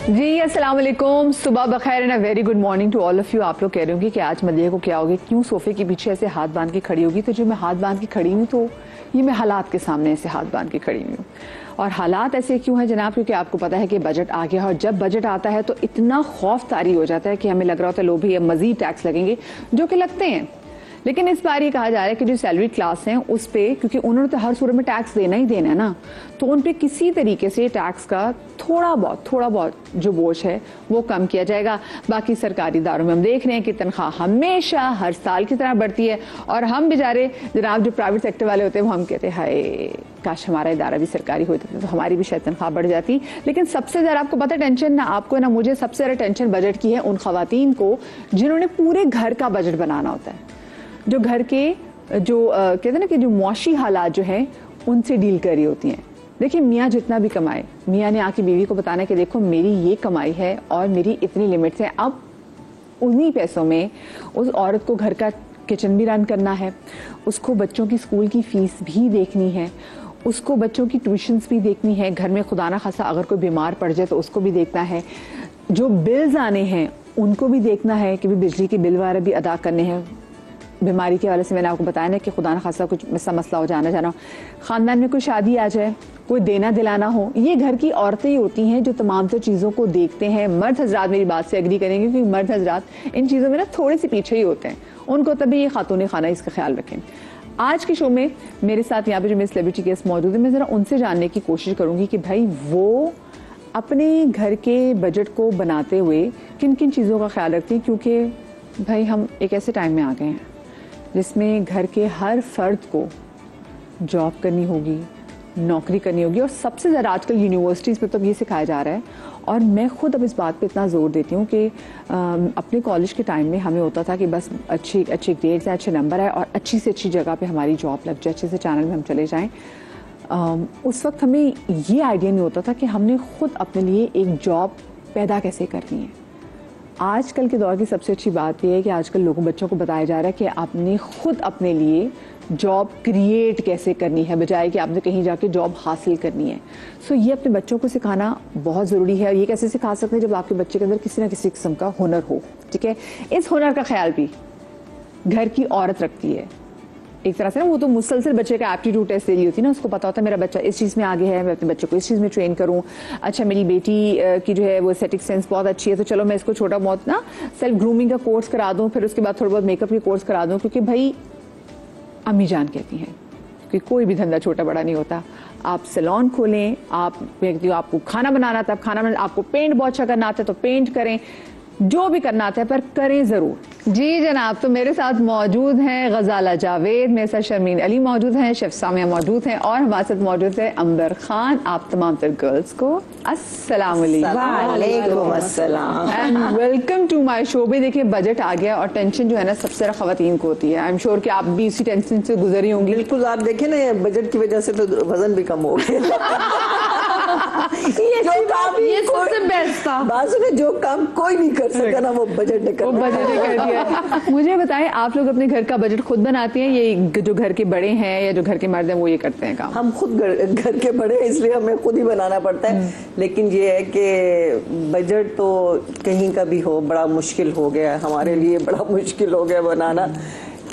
जी अस्सलाम वालेकुम, सुबह बखैर and a very good morning to all of you. आप लोग कह रहे होंगे कि आज मदिया को क्या होगी, क्यों सोफे के पीछे ऐसे हाथ बांध के खड़ी होगी। तो जो मैं हाथ बांध के खड़ी हूँ तो ये मैं हालात के सामने ऐसे हाथ बांध के खड़ी हूँ। और हालात ऐसे क्यों है जनाब, क्योंकि आपको पता है कि बजट आ गया है और जब बजट आता है तो इतना खौफ तारी हो जाता है कि हमें लग रहा होता है लोग भी मजीद टैक्स लगेंगे, जो कि लगते हैं। लेकिन इस बार ये कहा जा रहा है कि जो सैलरी क्लास हैं उस पे, क्योंकि उन्होंने तो हर सूरत में टैक्स देना ही देना है ना, तो उन पे किसी तरीके से टैक्स का थोड़ा बहुत जो बोझ है वो कम किया जाएगा। बाकी सरकारी इदारों में हम देख रहे हैं कि तनख्वाह हमेशा हर साल की तरह बढ़ती है और हम बेचारे जनाब जो प्राइवेट सेक्टर वाले होते हैं वो हम कहते हैं हाय काश हमारा इदारा भी सरकारी होता तो हमारी भी शायद तनख्वाह बढ़ जाती। लेकिन सबसे ज्यादा आपको पता टेंशन ना आपको ना मुझे, सबसे ज्यादा टेंशन बजट की है उन खवातीन को जिन्होंने पूरे घर का बजट बनाना होता है, जो घर के जो कहते हैं ना कि जो मुआशी हालात जो हैं उनसे डील कर रही होती हैं। देखिए मियाँ जितना भी कमाए, मियाँ ने आके बीवी को बताना कि देखो मेरी ये कमाई है और मेरी इतनी लिमिट्स हैं, अब उन्हीं पैसों में उस औरत को घर का किचन भी रन करना है, उसको बच्चों की स्कूल की फीस भी देखनी है, उसको बच्चों की ट्यूशन्स भी देखनी है, घर में खुदा ना खासा अगर कोई बीमार पड़ जाए तो उसको भी देखना है, जो बिल्स आने हैं उनको भी देखना है कि भी बिजली के बिल वगैरह भी अदा करने हैं। बीमारी के वाले से मैंने आपको बताया ना कि खुदा न खासा कुछ मसला हो जाना खानदान में कोई शादी आ जाए, कोई देना दिलाना हो, ये घर की औरतें ही होती हैं जो तमाम तो चीज़ों को देखते हैं। मर्द हजरात मेरी बात से एग्री करेंगे क्योंकि मर्द हजरात इन चीज़ों में ना थोड़े से पीछे ही होते हैं, उनको तभी ये खातून खाना इसका ख्याल रखें। आज के शो में मेरे साथ यहाँ पे जो मेरे सेलिब्रिटी गेस्ट मौजूद है, मैं ज़रा उनसे जानने की कोशिश करूँगी कि भाई वो अपने घर के बजट को बनाते हुए किन किन चीज़ों का ख्याल रखती हैं, क्योंकि भाई हम एक ऐसे टाइम में आ गए हैं जिसमें घर के हर फर्द को जॉब करनी होगी, नौकरी करनी होगी और सबसे ज़्यादा आजकल यूनिवर्सिटीज़ में तो ये सिखाया जा रहा है। और मैं खुद अब इस बात पे इतना ज़ोर देती हूँ कि अपने कॉलेज के टाइम में हमें होता था कि बस अच्छे ग्रेड्स हैं, अच्छे नंबर है और अच्छी से अच्छी जगह पे हमारी जॉब लग जाए, अच्छे से चैनल में हम चले जाएँ। उस वक्त हमें ये आइडिया नहीं होता था कि हमने खुद अपने लिए एक जॉब पैदा कैसे करनी है। आजकल के दौर की सबसे अच्छी बात यह है कि आजकल बच्चों को बताया जा रहा है कि आपने खुद अपने लिए जॉब क्रिएट कैसे करनी है, बजाय कि आपने कहीं जाके जॉब हासिल करनी है। सो ये अपने बच्चों को सिखाना बहुत ज़रूरी है। और ये कैसे सिखा सकते हैं, जब आपके बच्चे के अंदर किसी ना किसी किस्म का हुनर हो। ठीक है, इस हुनर का ख्याल भी घर की औरत रखती है एक तरह से ना। वो तो मुसलसल बच्चे का एप्टीट्यूड टेस्ट दे रही होती है ना, उसको पता होता है मेरा बच्चा इस चीज़ में आगे है, मैं अपने बच्चे को इस चीज़ में ट्रेन करूँ। अच्छा मेरी बेटी की जो है वो एस्थेटिक सेंस बहुत अच्छी है, तो चलो मैं इसको छोटा बहुत ना सेल्फ ग्रूमिंग का कोर्स करा दूँ, फिर उसके बाद थोड़ा बहुत मेकअप के कोर्स करा दूँ। क्योंकि भाई अम्मी जान कहती हैं कि कोई भी धंधा छोटा बड़ा नहीं होता। आप सैलून खोलें, आपको खाना बनाना आता है खाना बनाना, आपको पेंट बहुत अच्छा करना आता है तो पेंट करें, जो भी करना आता है पर करें जरूर। जी जनाब, तो मेरे साथ मौजूद हैं गजाला जावेद, मेरे साथ शर्मीन अली मौजूद हैं, शेफ सामिया मौजूद हैं और हमारे साथ मौजूद है अंबर खान। आप तमाम तर गर्ल्स को अस्सलाम वालेकुम and welcome to my show. भी देखिए बजट आ गया और टेंशन जो है ना सबसे ज्यादा खवातीन को होती है। आई एम श्योर कि आप भी इसी टेंशन से गुजरी होंगी। बिल्कुल, आप देखें ना बजट की वजह से तो वजन भी कम हो गया। ये सबसे बेस्ट था। बाजू ने जो काम कोई नहीं कर सका ना वो बजट ने कर दिया। मुझे बताएं, आप लोग अपने घर का बजट खुद बनाती हैं, ये जो घर के बड़े हैं या जो घर के मर्द हैं वो ये करते हैं काम? हम खुद घर के बड़े हैं इसलिए हमें खुद ही बनाना पड़ता है। लेकिन ये है कि बजट तो कहीं का भी हो बड़ा मुश्किल हो गया हमारे लिए, बड़ा मुश्किल हो गया बनाना,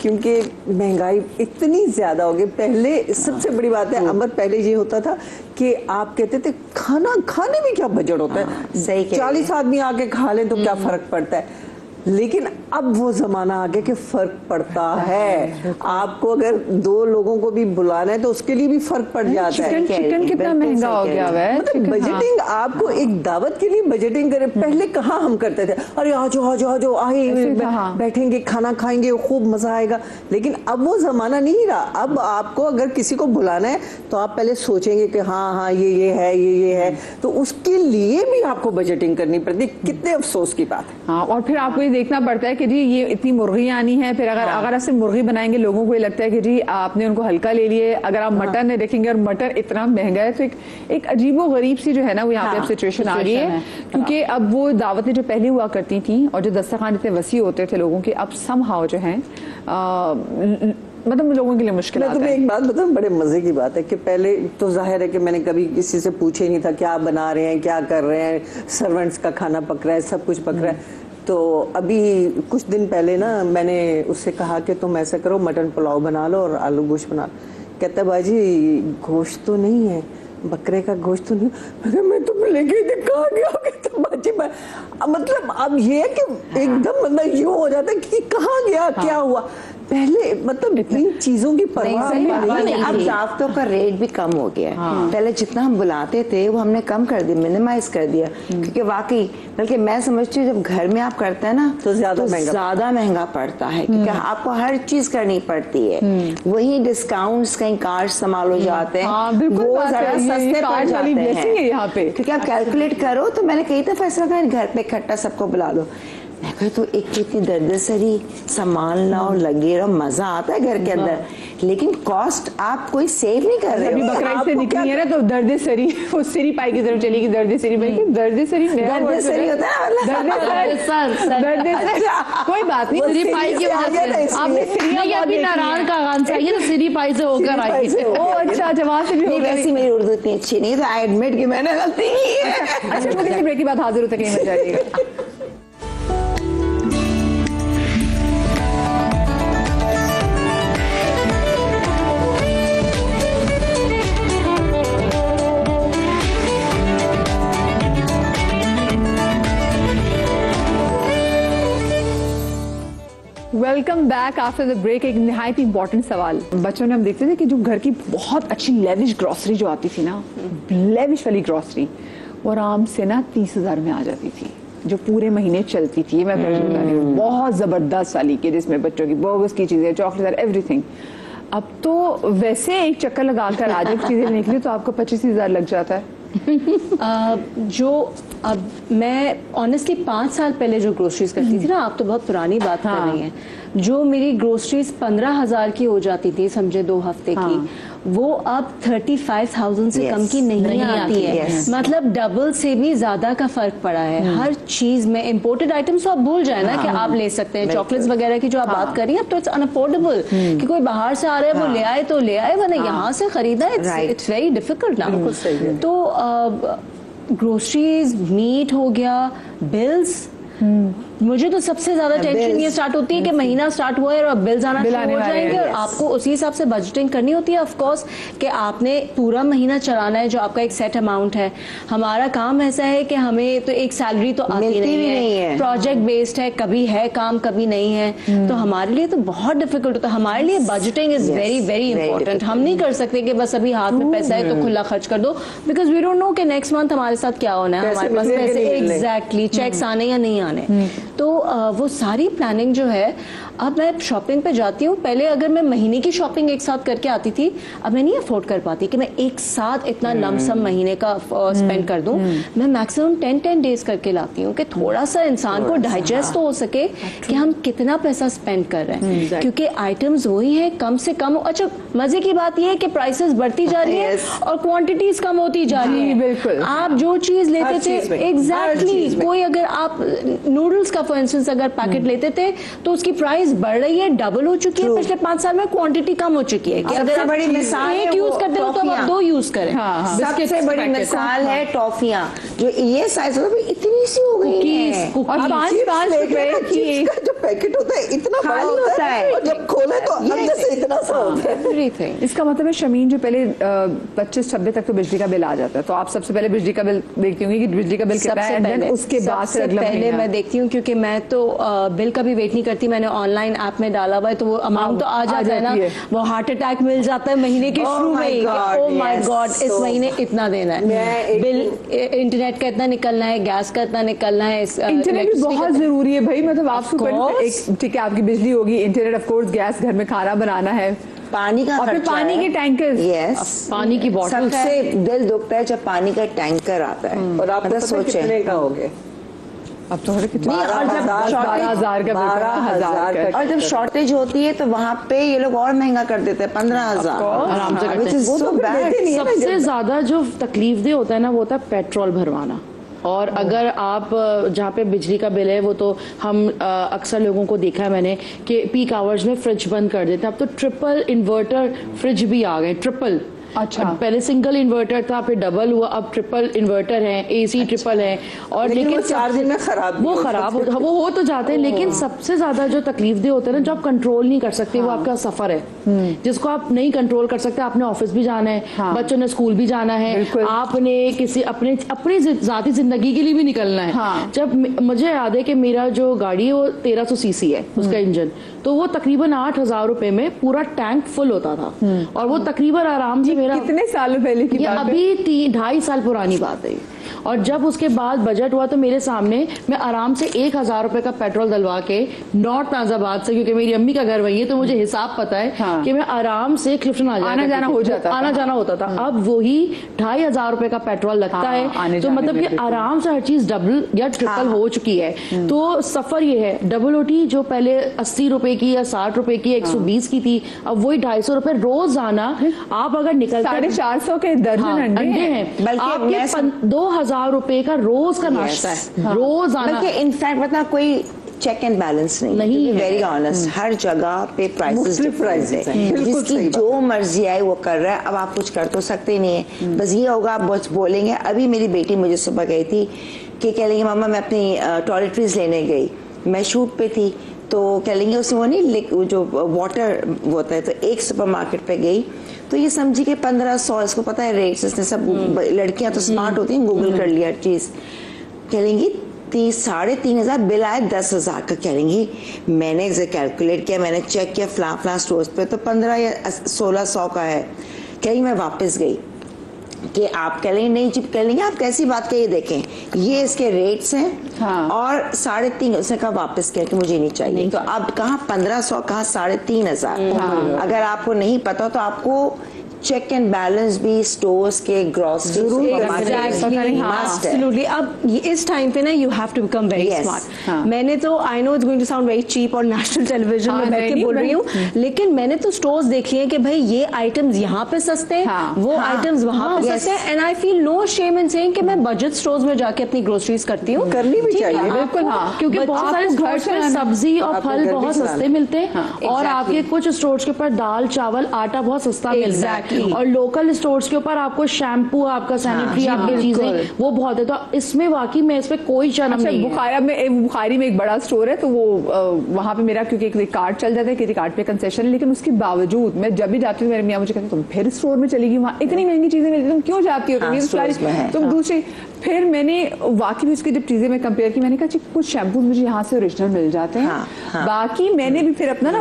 क्योंकि महंगाई इतनी ज्यादा हो गई। पहले सबसे बड़ी बात है अमर, पहले ये होता था कि आप कहते थे खाने में क्या बजट होता है, सही 40 आदमी आके खा लें तो क्या फर्क पड़ता है। लेकिन अब वो जमाना आ गया कि फर्क पड़ता है। आपको अगर 2 लोगों को भी बुलाना है तो उसके लिए भी फर्क पड़ जाता है। चिकन कितना महंगा हो गया है। मतलब बजटिंग, आपको एक दावत के लिए बजटिंग करें। पहले कहाँ हम करते थे, अरे आ जाओ आए बैठेंगे खाना खाएंगे खूब मजा आएगा। लेकिन अब वो जमाना नहीं रहा। अब आपको अगर किसी को बुलाना है तो आप पहले सोचेंगे कि हाँ ये है, तो उसके लिए भी आपको बजटिंग करनी पड़ती है। कितने अफसोस की बात है। हाँ, और फिर आपको देखना पड़ता है कि जी ये इतनी मुर्गी आनी है, फिर अगर आप सिर्फ मुर्गी बनाएंगे लोगों को ये लगता है कि जी आपने उनको हल्का ले लिए। अगर आप मटन नहीं देखेंगे और मटन इतना महंगा है तो एक अजीबो गरीब सी जो है ना वो यहाँ पे अब सिचुएशन आ गई है। क्योंकि अब वो दावतें जो पहले हुआ करती थी और जो दस्तरखान इतने वसी होते थे लोगों के, अब समहाउ जो है मतलब लोगों के लिए मुश्किल मैं तुम्हें एक बात बताऊं, बड़े मजे की बात है कि पहले तो जाहिर है कि मैंने कभी किसी से पूछे नहीं था क्या बना रहे हैं, क्या कर रहे हैं, सर्वेंट्स का खाना पक रहा है, सब कुछ पक रहा है। तो अभी कुछ दिन पहले ना मैंने उससे कहा कि तुम ऐसा करो, मटन पुलाव बना लो और आलू गोश्त बना लो। कहता बाजी गोश्त तो नहीं है, बकरे का गोश्त तो नहीं। मैं तुम लेके थी, कहाँ गया? तो बाजी मतलब अब ये है कि एकदम मतलब ये हो जाता है कि कहाँ गया, क्या हुआ। पहले मतलब इन चीजों की परवाह नहीं। अब दावतों का रेट भी कम हो गया है। पहले जितना हम बुलाते थे वो हमने कम कर दिया, मिनिमाइज कर दिया, क्योंकि वाकई बल्कि मैं समझती हूँ जब घर में आप करते हैं ना तो ज्यादा महंगा पड़ता है, क्योंकि आपको हर चीज करनी पड़ती है। वही डिस्काउंट्स कहीं कार्ड संभालो जाते हैं, वो जरा सस्ते पड़ जाते हैं यहाँ पे, क्योंकि आप कैलकुलेट करो। तो मैंने कई दफा फैसला करा घर पे इकट्ठा सबको बुला लो। मैं कहा तो एक इतनी दर्द-सरी सामान लाओ, लगे रहो, मजा आता है घर के अंदर, लेकिन कॉस्ट आप कोई सेव नहीं कर रहे हो। बकरीद से निकली है ना तो दर्द-सरी वो सिरी पाई की तरफ चलेगी। दर्द-सरी भाई की दर्द-सरी दर्द-सरी होता है मतलब कोई बात नहीं, सिरी पाई की वजह से आपने सिरी नारायण का गान चाहिए तो सिरी पाई से होकर आई। ओ अच्छा, जवाब से भी हो गया। वैसे मेरी उर्दू इतनी अच्छी नहीं तो आई एडमिट कि मैंने गलती की है। अच्छा, ब्रेक की बात हाजिर होता कहीं मत जाइएगा। Welcome back after the break. एक निहायत इंपॉर्टेंट सवाल, बच्चों ने हम देखते थे कि जो घर की बहुत अच्छी लेविश ग्रॉसरी जो आती थी ना, लेविश वाली ग्रॉसरी, वो आराम से ना 30,000 में आ जाती थी, जो पूरे महीने चलती थी। मैं बता रही हूँ, बहुत जबरदस्त वाली के जिसमें बच्चों की बोगस की चीजें, चॉकलेट, एवरीथिंग। अब तो वैसे एक चक्कर लगाकर आज एक चीजें निकली तो आपको 25,000 लग जाता है। अब मैं ऑनेस्टली 5 साल पहले जो ग्रोसरीज करती थी ना, आप तो बहुत पुरानी बात कर रही हैं, जो मेरी ग्रोसरीज 15,000 की हो जाती थी, समझे 2 हफ्ते की, वो अब 35,000 से कम की नहीं आती है। मतलब डबल से भी ज्यादा का फर्क पड़ा है हर चीज में। इम्पोर्टेड आइटम्स तो आप भूल जाए ना कि आप ले सकते हैं, चॉकलेट्स वगैरह की जो आप बात कर रही हैं, अब तो इट्स अनअफोर्डेबल कि कोई बाहर से आ रहा है वो ले आए तो ले आए, वरना यहाँ से खरीदा इट्स वेरी डिफिकल्ट ना। तो ग्रोसरीज, मीट हो गया, बिल्स, मुझे तो सबसे ज्यादा टेंशन ये स्टार्ट होती है कि महीना स्टार्ट हुआ है और बिल्स आना शुरू हो जाएंगे और आपको उसी हिसाब से बजटिंग करनी होती है ऑफ कोर्स कि आपने पूरा महीना चलाना है, जो आपका एक सेट अमाउंट है। हमारा काम ऐसा है कि हमें तो एक सैलरी तो आती नहीं है, प्रोजेक्ट बेस्ड है, कभी है काम कभी नहीं है, तो हमारे लिए तो बहुत डिफिकल्ट होता है। हमारे लिए budgeting is very very important. हम नहीं कर सकते कि बस अभी हाथ में पैसा है तो खुला खर्च कर दो, बिकॉज वी डोंट नो कि नेक्स्ट मंथ हमारे साथ क्या होना है, हमारे पास पैसे एग्जैक्टली चेक्स आने या नहीं आने। तो वो सारी प्लानिंग जो है, अब मैं शॉपिंग पे जाती हूँ, पहले अगर मैं महीने की शॉपिंग एक साथ करके आती थी, अब मैं नहीं अफोर्ड कर पाती कि मैं एक साथ इतना लमसम महीने का स्पेंड कर दूं। मैं मैक्सिमम 10 डेज करके लाती हूँ कि थोड़ा सा इंसान को डाइजेस्ट तो हो सके कि हम कितना पैसा स्पेंड कर रहे हैं, क्योंकि आइटम्स वही है, कम से कम। अच्छा, मजे की बात यह है कि प्राइसेस बढ़ती जा रही है और क्वांटिटीज कम होती जा रही है। बिल्कुल, आप जो चीज लेते थे एग्जैक्टली, कोई अगर आप नूडल्स का फॉर इंस्टेंस अगर पैकेट लेते थे तो उसकी प्राइस बढ़ रही है, डबल हो चुकी है पिछले 5 साल में, क्वांटिटी कम हो चुकी है कि अगर बड़ी मिसाल एक यूज करते हो तो आप 2 यूज करें। सबसे बड़ी मिसाल है टॉफियां, जो ये साइज इतनी सी हो गई है और 5 रुपए की जो पैकेट होता है इतना बड़ा होता है और जब खोले तो अंदर से इतना सा होता है एवरीथिंग। इसका मतलब है शमीन, जो पहले 25-26 तक तो बिजली का बिल आ जाता है, तो आप सबसे पहले बिजली का बिल देखती होंगी कि बिजली का बिल कितना है, उसके बाद से अगला पहले मैं देखती हूँ, क्योंकि मैं तो बिल का भी वेट नहीं करती, मैंने ऑनलाइन ऐप में डाला हुआ है तो वो अमाउंट तो आ जाता है ना, वो हार्ट अटैक मिल जाता है महीने के शुरू में ही। ओह माय गॉड, इस महीने इतना देना है, बिल इंटरनेट का इतना निकलना है, गैस का इतना निकलना है। इंटरनेट भी बहुत जरूरी है भाई, मतलब आपको ठीक है आपकी बिजली होगी, इंटरनेट ऑफ कोर्स, गैस, घर में खाना बनाना है, पानी का और पानी के टैंकर, पानी की बोतल, सबसे दिल दुखता है जब पानी का टैंकर आता है। और आप कितने का हो गए अब तो कितने, 12,000 का, और जब शॉर्टेज होती है तो वहाँ पे ये लोग और महंगा कर देते हैं 15,000 आराम से करते हैं। सबसे ज्यादा जो तकलीफ दे होता है ना, वो होता है पेट्रोल भरवाना। और अगर आप जहाँ पे बिजली का बिल है वो तो हम अक्सर लोगों को देखा है मैंने कि पीक आवर्स में फ्रिज बंद कर देते हैं। अब तो ट्रिपल इन्वर्टर फ्रिज भी आ गए, ट्रिपल। अच्छा, पहले सिंगल इन्वर्टर था, फिर डबल हुआ, अब ट्रिपल इन्वर्टर है, एसी ट्रिपल है। और लेकिन 4 दिन में खराब वो हो तो जाते हैं, लेकिन सबसे ज्यादा जो तकलीफदेह होते हैं ना, जो आप कंट्रोल नहीं कर सकते, वो आपका सफर है जिसको आप नहीं कंट्रोल कर सकते। आपने ऑफिस भी जाना है, बच्चों ने स्कूल भी जाना है, आपने किसी अपनी जाती जिंदगी के लिए भी निकलना है। जब मुझे याद है कि मेरा जो गाड़ी है वो 1300 सीसी है उसका इंजन, तो वो तकरीबन 8,000 रुपए में पूरा टैंक फुल होता था। और वो तकरीबन आराम से मेरा कितने सालों पहले की बात है? अभी 2.5 साल पुरानी बात है। और जब उसके बाद बजट हुआ तो मेरे सामने मैं आराम से 1,000 रुपए का पेट्रोल डलवा के नॉर्थ नाजाबाद से, क्योंकि मेरी अम्मी का घर वही है तो मुझे हिसाब पता है कि मैं आराम से क्लिफ्टन आना जाना होता था। अब वही 2,500 रुपए का पेट्रोल लगता है, तो मतलब कि आराम से हर चीज डबल या ट्रिपल हो चुकी है। तो सफर ये है, डबल ओटी जो पहले 80 रुपए की या 60 रुपए की 120 की थी, अब वही 250 रुपए रोज आना। आप अगर निकलते 450 के दर्जन अंडे हैं, आपके 2,000 रुपए का रोज का नाश्ता है, रोज आना। बल्कि इनफैक्ट पता कोई चेक एंड बैलेंस नहीं, वेरी ऑनेस्ट, हर जगह पे प्राइसेस है, जिसकी जो मर्जी आए वो कर रहा है। अब आप कुछ कर तो सकते नहीं है, बस ये होगा आप बस बोलेंगे। अभी मेरी बेटी मुझे सुबह गई थी कि कह लेंगे मामा मैं अपनी टॉयलेटरीज लेने गई, मैं शूट पे थी, तो कह लेंगे उसमें वो नहीं जो वाटर होता है, तो एक सुपरमार्केट पे गई तो ये समझी कि 1500, इसको पता है रेट्स, इसने सब लड़कियां तो स्मार्ट होती हैं, गूगल कर लिया चीज। कह लेंगी 3,500 बिल आया 10,000 का। कह लेंगी मैंने कैलकुलेट किया, मैंने चेक किया फला स्टोर्स पे तो 15 या 1600 का है। कहीं मैं वापस गई कि आप कह लेंगे नहीं चिप, कह लेंगे आप कैसी बात कहिए, देखें ये इसके रेट्स हैं और 3,500 उसने कहा वापस किया कि मुझे नहीं चाहिए। तो अब कहाँ 1500, कहाँ 3,500। अगर आपको नहीं पता तो आपको चेक एंड बैलेंस भी स्टोर्स के ग्रोसरी एब्सोल्युटली। अब इस टाइम पे ना you have to become very smart. मैंने तो I know it's going to sound very cheap और नेशनल टेलीविजन में बैठ के बोल रही हूँ, लेकिन मैंने तो स्टोर्स देख लिए कि भाई ये आइटम्स यहाँ पे सस्ते हैं, वो आइटम्स वहाँ पे सस्ते हैं। And I feel no shame in saying कि मैं बजट स्टोर्स में जाके अपनी ग्रोसरीज करती हूँ, करनी भी चाहिए बिल्कुल। क्योंकि बहुत सारे स्टोर्स में सब्जी और फल बहुत सस्ते मिलते हैं, और आपके कुछ स्टोर्स के ऊपर दाल चावल आटा बहुत सस्ता मिलता है, और लोकल स्टोर्स के ऊपर आपको शैम्पू, आपका सैनिटरी, आपकी चीजें वो बहुत है। तो इसमें वाकई में इस पे कोई शर्म नहीं है। बुखारी में एक बड़ा स्टोर है, तो वो वहां पे मेरा क्योंकि एक कार्ड चल जाता है, किसी कार्ड पे कंसेशन है, लेकिन उसके बावजूद मैं जब भी जाती हूँ मेरे मियाँ मुझे कहते तुम फिर स्टोर में चलेगी, वहाँ इतनी महंगी चीजें मिलती, तुम क्यों जाती हो, तुम दूसरी। फिर मैंने वाकई भी उसकी जब चीजें मैं कंपेयर की, मैंने कहा कुछ शैम्पू मुझे यहाँ से ओरिजिनल मिल जाते हैं। बाकी मैंने भी फिर अपना ना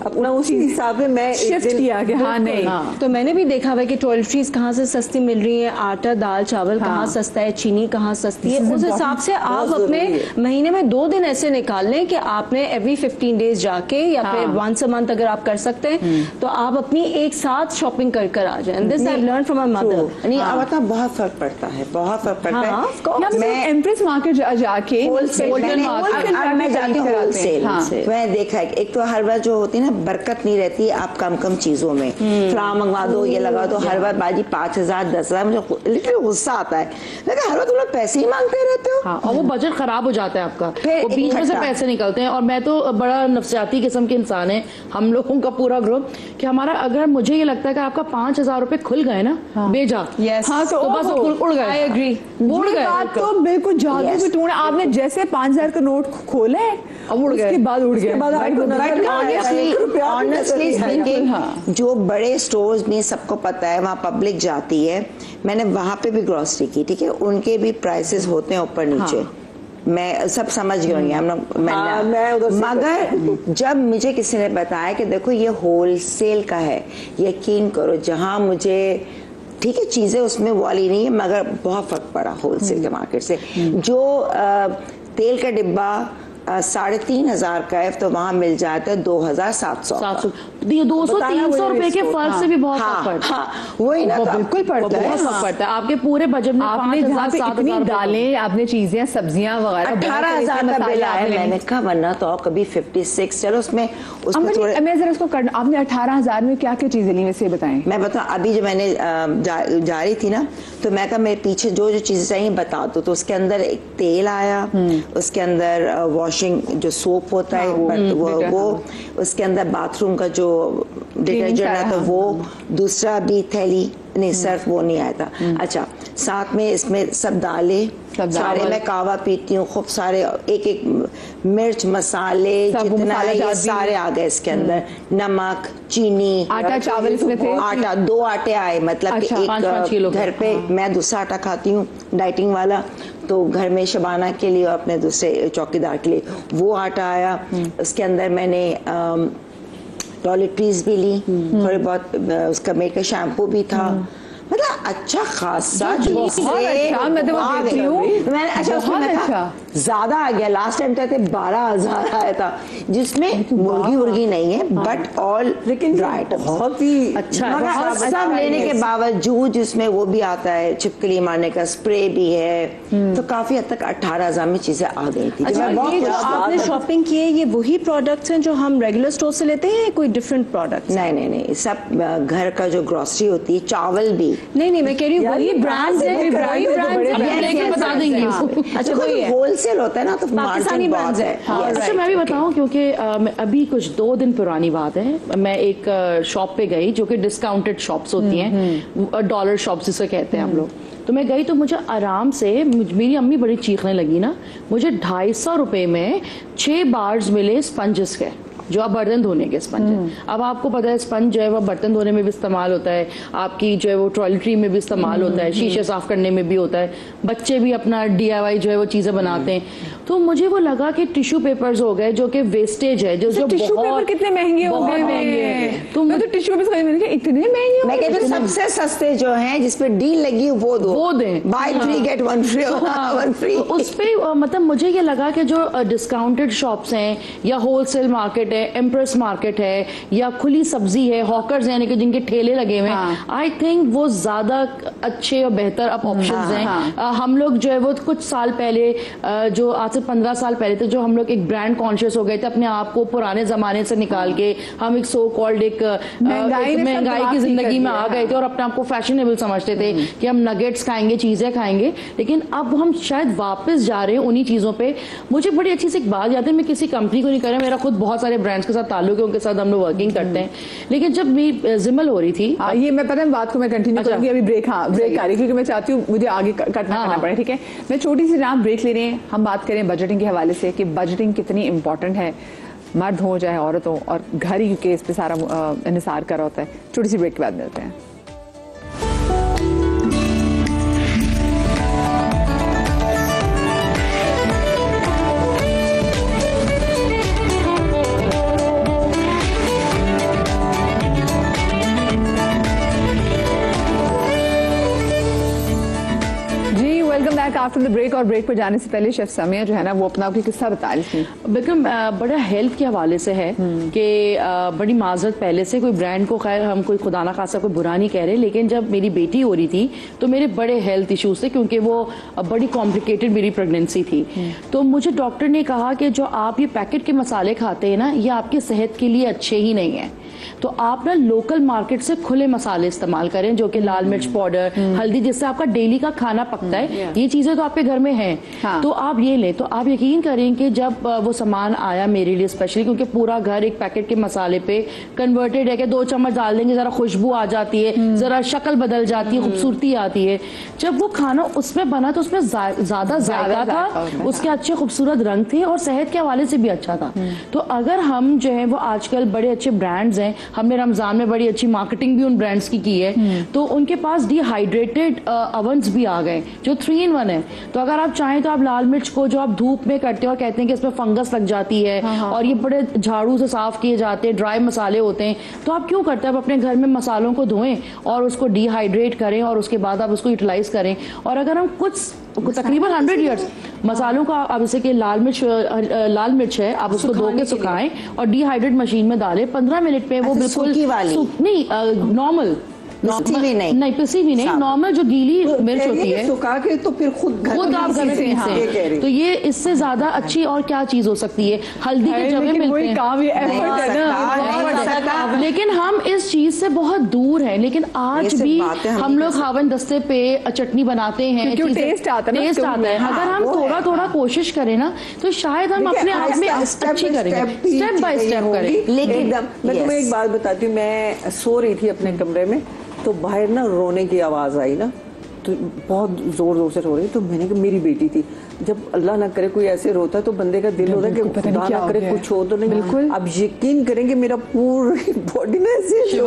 अपना उसी हिसाब से मैं शिफ्ट किया कि नहीं। तो मैंने भी देखा हुआ कि टॉयलेटरीज कहाँ से सस्ती मिल रही है, आटा दाल चावल कहाँ सस्ता है, चीनी कहाँ सस्ती है। उस हिसाब से आप अपने महीने में 2 दिन ऐसे निकाल लें कि आपने एवरी 15 डेज जाके या फिर वंस अ मंथ अगर आप कर सकते हैं तो आप अपनी एक साथ शॉपिंग कर आ जाए। This I learn from my mother. नहीं अब बहुत फर्क पड़ता है, बहुत फर्क पड़ता है। मैं एम्प्रेस मार्केट जाके मैं जाती हूँ होलसेल, मैं देखा है एक तो हर बार जो होती है ना बरकत नहीं रहती, आप कम चीजों में फ्रा मंगवा दो, ये लगा दो, हर बार बाजी 5,000 10,000, मुझे लिटरली गुस्सा आता है। लेकिन हर बार तुम लोग पैसे ही मांगते रहते हो। और वो बजट खराब हो जाता है आपका, वो बीच में से पैसे निकलते हैं। और मैं तो बड़ा नफसियाती किस्म के इंसान है, हम लोगों का पूरा ग्रुप, कि हमारा अगर मुझे ये लगता है कि आपका 5,000 रुपए खुल गए ना बेजा, तो बस उड़ गए। आई एग्री, उड़ गए। तो बिल्कुल जादू से टूट, आपने जैसे 5,000 का नोट खोले अब उड़ गए, उसके बाद उड़ गए। ऑनेस्टली स्पीकिंग जो बड़े स्टोर्स में सबको पता है, वहाँ पब्लिक जाती है, मैंने वहां पे भी ग्रोसरी की, ठीक है, उनके भी प्राइसेस होते हैं ऊपर नीचे, मैं सब समझ गई हम लोग। मगर जब मुझे किसी ने बताया कि देखो ये होलसेल का है, यकीन करो जहां मुझे ठीक है चीजें उसमें वाली नहीं है, मगर बहुत फर्क पड़ा होलसेल के मार्केट से। जो तेल का डिब्बा 3,500 का है तो वहाँ मिल जाता है 2,700। 200-300 रुपए के फर्क से भी बहुत फर्क पड़ता है। वही ना, बिल्कुल पड़ता है, बहुत फर्क पड़ता है आपके पूरे बजट में। आपने जहाँ पे इतनी दालें, आपने चीजें, सब्जियां वगैरह 18,000 का बिल आया। मैंने कहा वरना तो कभी 56, चलो उसमें मैं जरा उसको आपने 18,000 में क्या क्या चीजें ली वैसे बताएं। मैं बताऊं, अभी जो मैंने जा रही थी ना तो मैं कहा मेरे पीछे जो चीजें चाहिए बता दो, तो उसके अंदर एक तेल आया, उसके अंदर वॉशिंग जो सोप होता है वो उसके अंदर बाथरूम का जो डिटर्जेंट है तो वो, दूसरा भी थैली नहीं सर्फ वो नहीं आया था। अच्छा, साथ में इसमें सब दालें सारे, मैं कावा पीती हूँ, खूब सारे एक मिर्च मसाले जितना है ये सारे आ गए इसके अंदर, नमक, चीनी, आटा, चावल इसमें थे, आटा 2 आटे आए, मतलब अच्छा, एक घर पे मैं दूसरा आटा खाती हूँ डाइटिंग वाला, तो घर में शबाना के लिए और अपने दूसरे चौकीदार के लिए वो आटा आया। उसके अंदर मैंने टॉयलेटरीज भी ली, थोड़े बहुत, उसका मेरे का शैम्पू भी था, मतलब अच्छा खासा मैं तो देख रही हूँ मैंने। अच्छा, उसमें ज्यादा आ गया, लास्ट टाइम तो 12,000 आया था, जिसमें मुर्गी नहीं है बट ऑल, लेकिन बहुत ही अच्छा सब लेने के बावजूद जिसमें वो भी आता है छिपकली मारने का स्प्रे भी है, तो काफी हद तक 18,000 में चीजें आ गई थी। अच्छा, ये जो आपने शॉपिंग की है ये वही प्रोडक्ट्स हैं जो हम रेगुलर स्टोर से लेते हैं, कोई डिफरेंट प्रोडक्ट्स? नहीं, सब घर का जो ग्रोसरी होती है, चावल भी नहीं, मैं कह रही हूँ वही ब्रांड्स है, वही ब्रांड्स बता देंगे। अच्छा, कोई होलसेल होता है ना तो पाकिस्तानी ब्रांड्स है। अच्छा, मैं भी बताऊं क्योंकि अभी कुछ 2 दिन पुरानी बात है, मैं एक शॉप पे गई जो कि डिस्काउंटेड शॉप्स होती हैं, डॉलर शॉप्स जिसे कहते हैं हम लोग, तो मैं गई तो मुझे आराम से, मेरी अम्मी बड़ी चीखने लगी ना, मुझे 250 रुपए में 6 बार्स मिले स्पंजेस के, जो आप बर्तन धोने के स्पंज है। अब आपको पता है स्पंज जो है वो बर्तन धोने में भी इस्तेमाल होता है, आपकी जो है वो टॉयलेटरी में भी इस्तेमाल होता है, शीशे साफ करने में भी होता है, बच्चे भी अपना DIY जो है वो चीजें बनाते हैं। तो मुझे वो लगा कि टिश्यू पेपर्स हो गए जो कि वेस्टेज है, जो टिश्यू पेपर कितने महंगे हो गए, तो मैं तो टिश्यू पेपर इतने महंगे, मैं कहती हूँ सबसे सस्ते जो हैं जिसपे डील लगी वो दें, बाय 3 get 1 free। उस पे मतलब मुझे ये लगा कि जो डिस्काउंटेड शॉप्स हैं या होलसेल मार्केट है, एम्प्रेस मार्केट है या खुली सब्जी है, हॉकर्स यानी कि जिनके ठेले लगे हुए हैं, आई थिंक वो ज्यादा अच्छे और बेहतर अब ऑप्शंस हैं। हम लोग जो है वो कुछ साल पहले, जो आज से 15 साल पहले थे, जो हम लोग एक ब्रांड कॉन्शियस हो गए थे, अपने आप को पुराने जमाने से निकाल के हम एक सो कॉल्ड एक महंगाई की जिंदगी में आ गए थे और अपने आप को फैशनेबल समझते थे कि हम नगेट्स खाएंगे, चीजें खाएंगे, लेकिन अब हम शायद वापस जा रहे हैं उन्हीं चीजों पे। मुझे बड़ी अच्छी सी एक बात याद है, मैं किसी कंपनी को नहीं कर रहा, मेरा खुद बहुत सारे ब्रांड्स के साथ ताल्लुक है, उनके साथ हम लोग वर्किंग करते हैं, लेकिन जब मेरी जिमल हो रही थी, ये मैं पता है बात को मैं कंटिन्यू करूंगी, अभी ब्रेक आ रही है क्योंकि मैं चाहती हूँ मुझे आगे करना पड़े, ठीक है। मैं छोटी सी नाम ब्रेक ले रहे हैं, हम बात करें बजटिंग के हवाले से कि बजटिंग कितनी इंपॉर्टेंट है, मर्द हो चाहे औरत हो, और घर ही क्योंकि इस पे सारा इंहिसार कर होता है। छोटी सी ब्रेक के बाद मिलते हैं। आफ्टर द ब्रेक, और ब्रेक पर जाने से पहले शेफ समिया जो है ना वो अपना कोई किस्सा बता रही थी। बिल्कुल, बड़ा हेल्थ के हवाले से है कि बड़ी माजरत पहले से, कोई ब्रांड को खैर हम कोई खुदा ना खासा कोई बुरा नहीं कह रहे, लेकिन जब मेरी बेटी हो रही थी तो मेरे बड़े हेल्थ इश्यूज थे क्योंकि वो बड़ी कॉम्प्लिकेटेड मेरी प्रेगनेंसी थी। तो मुझे डॉक्टर ने कहा कि जो आप ये पैकेट के मसाले खाते हैं ना, ये आपकी सेहत के लिए अच्छे ही नहीं है, तो आप ना लोकल मार्केट से खुले मसाले इस्तेमाल करें, जो कि लाल मिर्च पाउडर, हल्दी, जिससे आपका डेली का खाना पकता है, ये चीजें तो आपके घर में हैं, तो आप ये लें। तो आप यकीन करें कि जब वो सामान आया मेरे लिए स्पेशली, क्योंकि पूरा घर एक पैकेट के मसाले पे कन्वर्टेड है कि 2 चम्मच डाल देंगे, जरा खुशबू आ जाती है, जरा शक्ल बदल जाती है, खूबसूरती आती है। जब वो खाना उसमें बना तो उसमें ज्यादा जायका था, उसके अच्छे खूबसूरत रंग थे और सेहत के हवाले से भी अच्छा था। तो अगर हम जो है वो आजकल बड़े अच्छे ब्रांड्स हैं, हमने रमजान में बड़ी अच्छी मार्केटिंग भी उन ब्रांड्स की है, तो उनके पास डिहाइड्रेटेड अवन्स भी आ गए जो 3 3 in 1 है। तो अगर आप चाहें तो आप लाल मिर्च को जो आप धूप में करते हो और कहते हैं कि इसमें फंगस लग जाती है और ये बड़े झाड़ू से साफ किए जाते हैं, ड्राई मसाले होते हैं, तो आप क्यों करते हैं? आप अपने घर में मसालों को धोएं और उसको डिहाइड्रेट करें और उसके बाद आप उसको यूटिलाइज करें। और अगर हम कुछ तकरीबन 100 ईयर्स मसालों का, अब जैसे कि लाल मिर्च है, आप उसको धो के सुखाएं और डिहाइड्रेट मशीन में डालें, 15 मिनट में वो बिल्कुल नहीं नॉर्मल नहीं पिसी भी नहीं, नॉर्मल जो गीली मिर्च होती है सुखा के तो फिर खुद आप घर में पीसते हैं। तो ये इससे ज्यादा अच्छी और क्या चीज हो सकती है? हल्दी के जगह मिलते हैं, लेकिन हम इस चीज से बहुत दूर हैं। लेकिन आज भी हम लोग हावन दस्ते पे चटनी बनाते हैं, टेस्ट आता है। अगर हम थोड़ा कोशिश करें ना तो शायद हम अपने आप में अच्छी करेंगे, स्टेप बाय स्टेप करें। लेकिन मैं तुम्हें एक बात बताती हूँ, मैं सो रही थी अपने कमरे में, तो बाहर ना रोने की आवाज आई ना, तो बहुत जोर जोर से रो रही। तो मैंने कहा मेरी बेटी थी। जब अल्लाह ना करे कोई ऐसे रोता है तो बंदे का दिल होता है कि खुदा ना करे कुछ हो तो नहीं। बिल्कुल अब यकीन करेंगे मेरा पूरी बॉडी ना ऐसे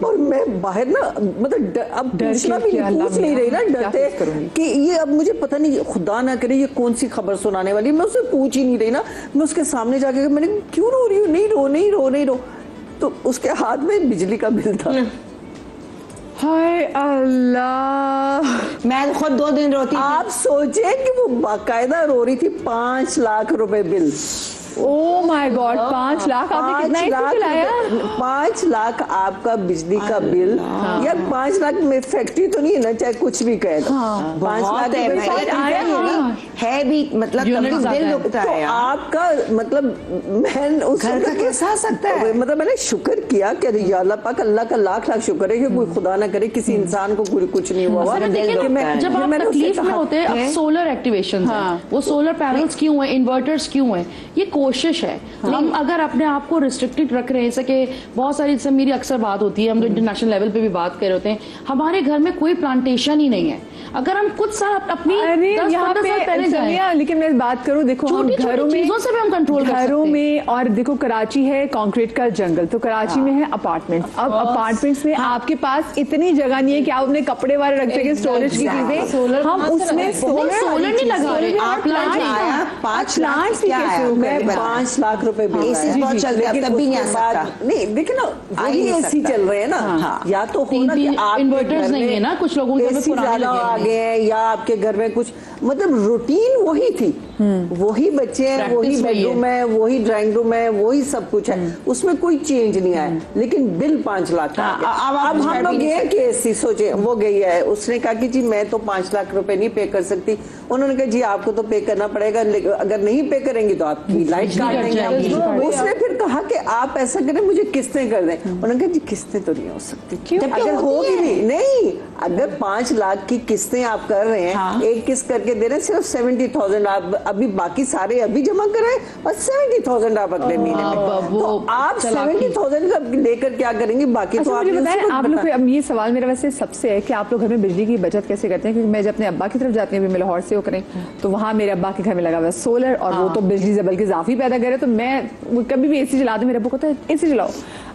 और मैं बाहर ना मतलब अब पूछना भी पूछ नहीं रही ना, डरते कि ये अब मुझे पता नहीं खुदा ना करे ये कौन सी खबर सुनाने वाली। मैं उससे पूछ ही नहीं रही ना, मैं उसके सामने जाके मैंने क्यों रो रही हूँ? नहीं रो। तो उसके हाथ में बिजली का बिल था। हाय अल्लाह, मैं खुद 2 दिन रोती। आप सोचे कि वो बाकायदा रो रही थी। 5 लाख रुपए bill. Oh my God, 5 lakh आपने कितना एसी चलाया? 5 लाख आपका बिजली का बिल। यार 5 लाख में फैक्ट्री तो नहीं है ना, चाहे कुछ भी कहे। 5 लाख है भी मतलब दिल दुखता है आपका। मतलब मैं उस घर का कैसा आ सकता है? मतलब मैंने शुक्र किया कि या अल्लाह पाक, अल्लाह का लाख शुक्र है कि कोई खुदा ना करे किसी इंसान को कुछ नहीं हुआ। जब आप तकलीफ में होते हैं, अब सोलर एक्टिवेशन वो सोलर पैनल्स क्यों है, इन्वर्टर्स क्यों है? ये कोशिश है। हम अगर अपने आप को रिस्ट्रिक्टेड रख रहे हैं, जैसे कि बहुत सारी, जैसे मेरी अक्सर बात होती है, हम तो इंटरनेशनल लेवल पे भी बात कर रहे होते हैं, हमारे घर में कोई प्लांटेशन ही नहीं है। अगर हम कुछ साल अपनी 10-15 साल पहले जाएं, लेकिन मैं बात करूं, देखो हम घरों में चीजों से भी हम कंट्रोल कर घरों में, और देखो कराची है कंक्रीट का जंगल, तो कराची में है अपार्टमेंट्स। अब अपार्टमेंट्स में आपके पास इतनी जगह नहीं है कि आप अपने कपड़े वाले रख सके, स्टोरेज की चीजें। हम उसमें सोलर नहीं लगा रहे, आप प्लांट्स 5 लाख रुपए बिल एसी बहुत चल रहा है, तब भी नहीं आ सकता। नहीं देखिए ना, वही एसी चल रहे हैं ना। या तो हो ना कि आप इन्वर्टर्स नहीं है ना, कुछ लोगों के ज्यादा आ गए हैं, या आपके घर में कुछ मतलब रूटीन वही थी, वही बच्चे हैं, वही बेडरूम है, वही ड्राइंग रूम है, वही सब कुछ है, उसमें कोई चेंज नहीं आया। लेकिन बिल 5 लाख का। अब हम लोग गए कि एसी, सोचे वो गई है, उसने कहा कि जी मैं तो 5 लाख रुपए नहीं पे कर सकती। उन्होंने कहा जी आपको तो पे करना पड़ेगा, अगर नहीं पे करेंगे तो आपकी लाइट काट देंगे। उसने फिर कहा कि आप ऐसा करें, मुझे किस्तें कर दें। उन्होंने कहा जी किस्तें तो नहीं हो सकती, अगर होगी भी नहीं। अगर 5 लाख की किस्तें आप कर रहे हैं, एक किस्त करके दे रहे हैं, सिर्फ 70,000 आप अभी, बाकी सारे अभी जमा कराएं और 70,000 आप अगले महीने में। तो आप 70,000 का लेकर क्या करेंगे? बाकी तो आप बताएं आप लोग। अब ये सवाल मेरा वैसे सबसे है कि आप लोग घर में बिजली की बचत कैसे करते हैं? क्योंकि मैं जब अपने अब्बा की तरफ जाती हूँ, मैं लाहौर से होकर, तो वहाँ मेरे अब्बा के घर में लगा हुआ है सोलर, और वो तो बिजली से बल्कि इजाफी पैदा करे। तो मैं कभी भी एसी चला दूं, मेरे अब्बा को कहता है एसी चलाओ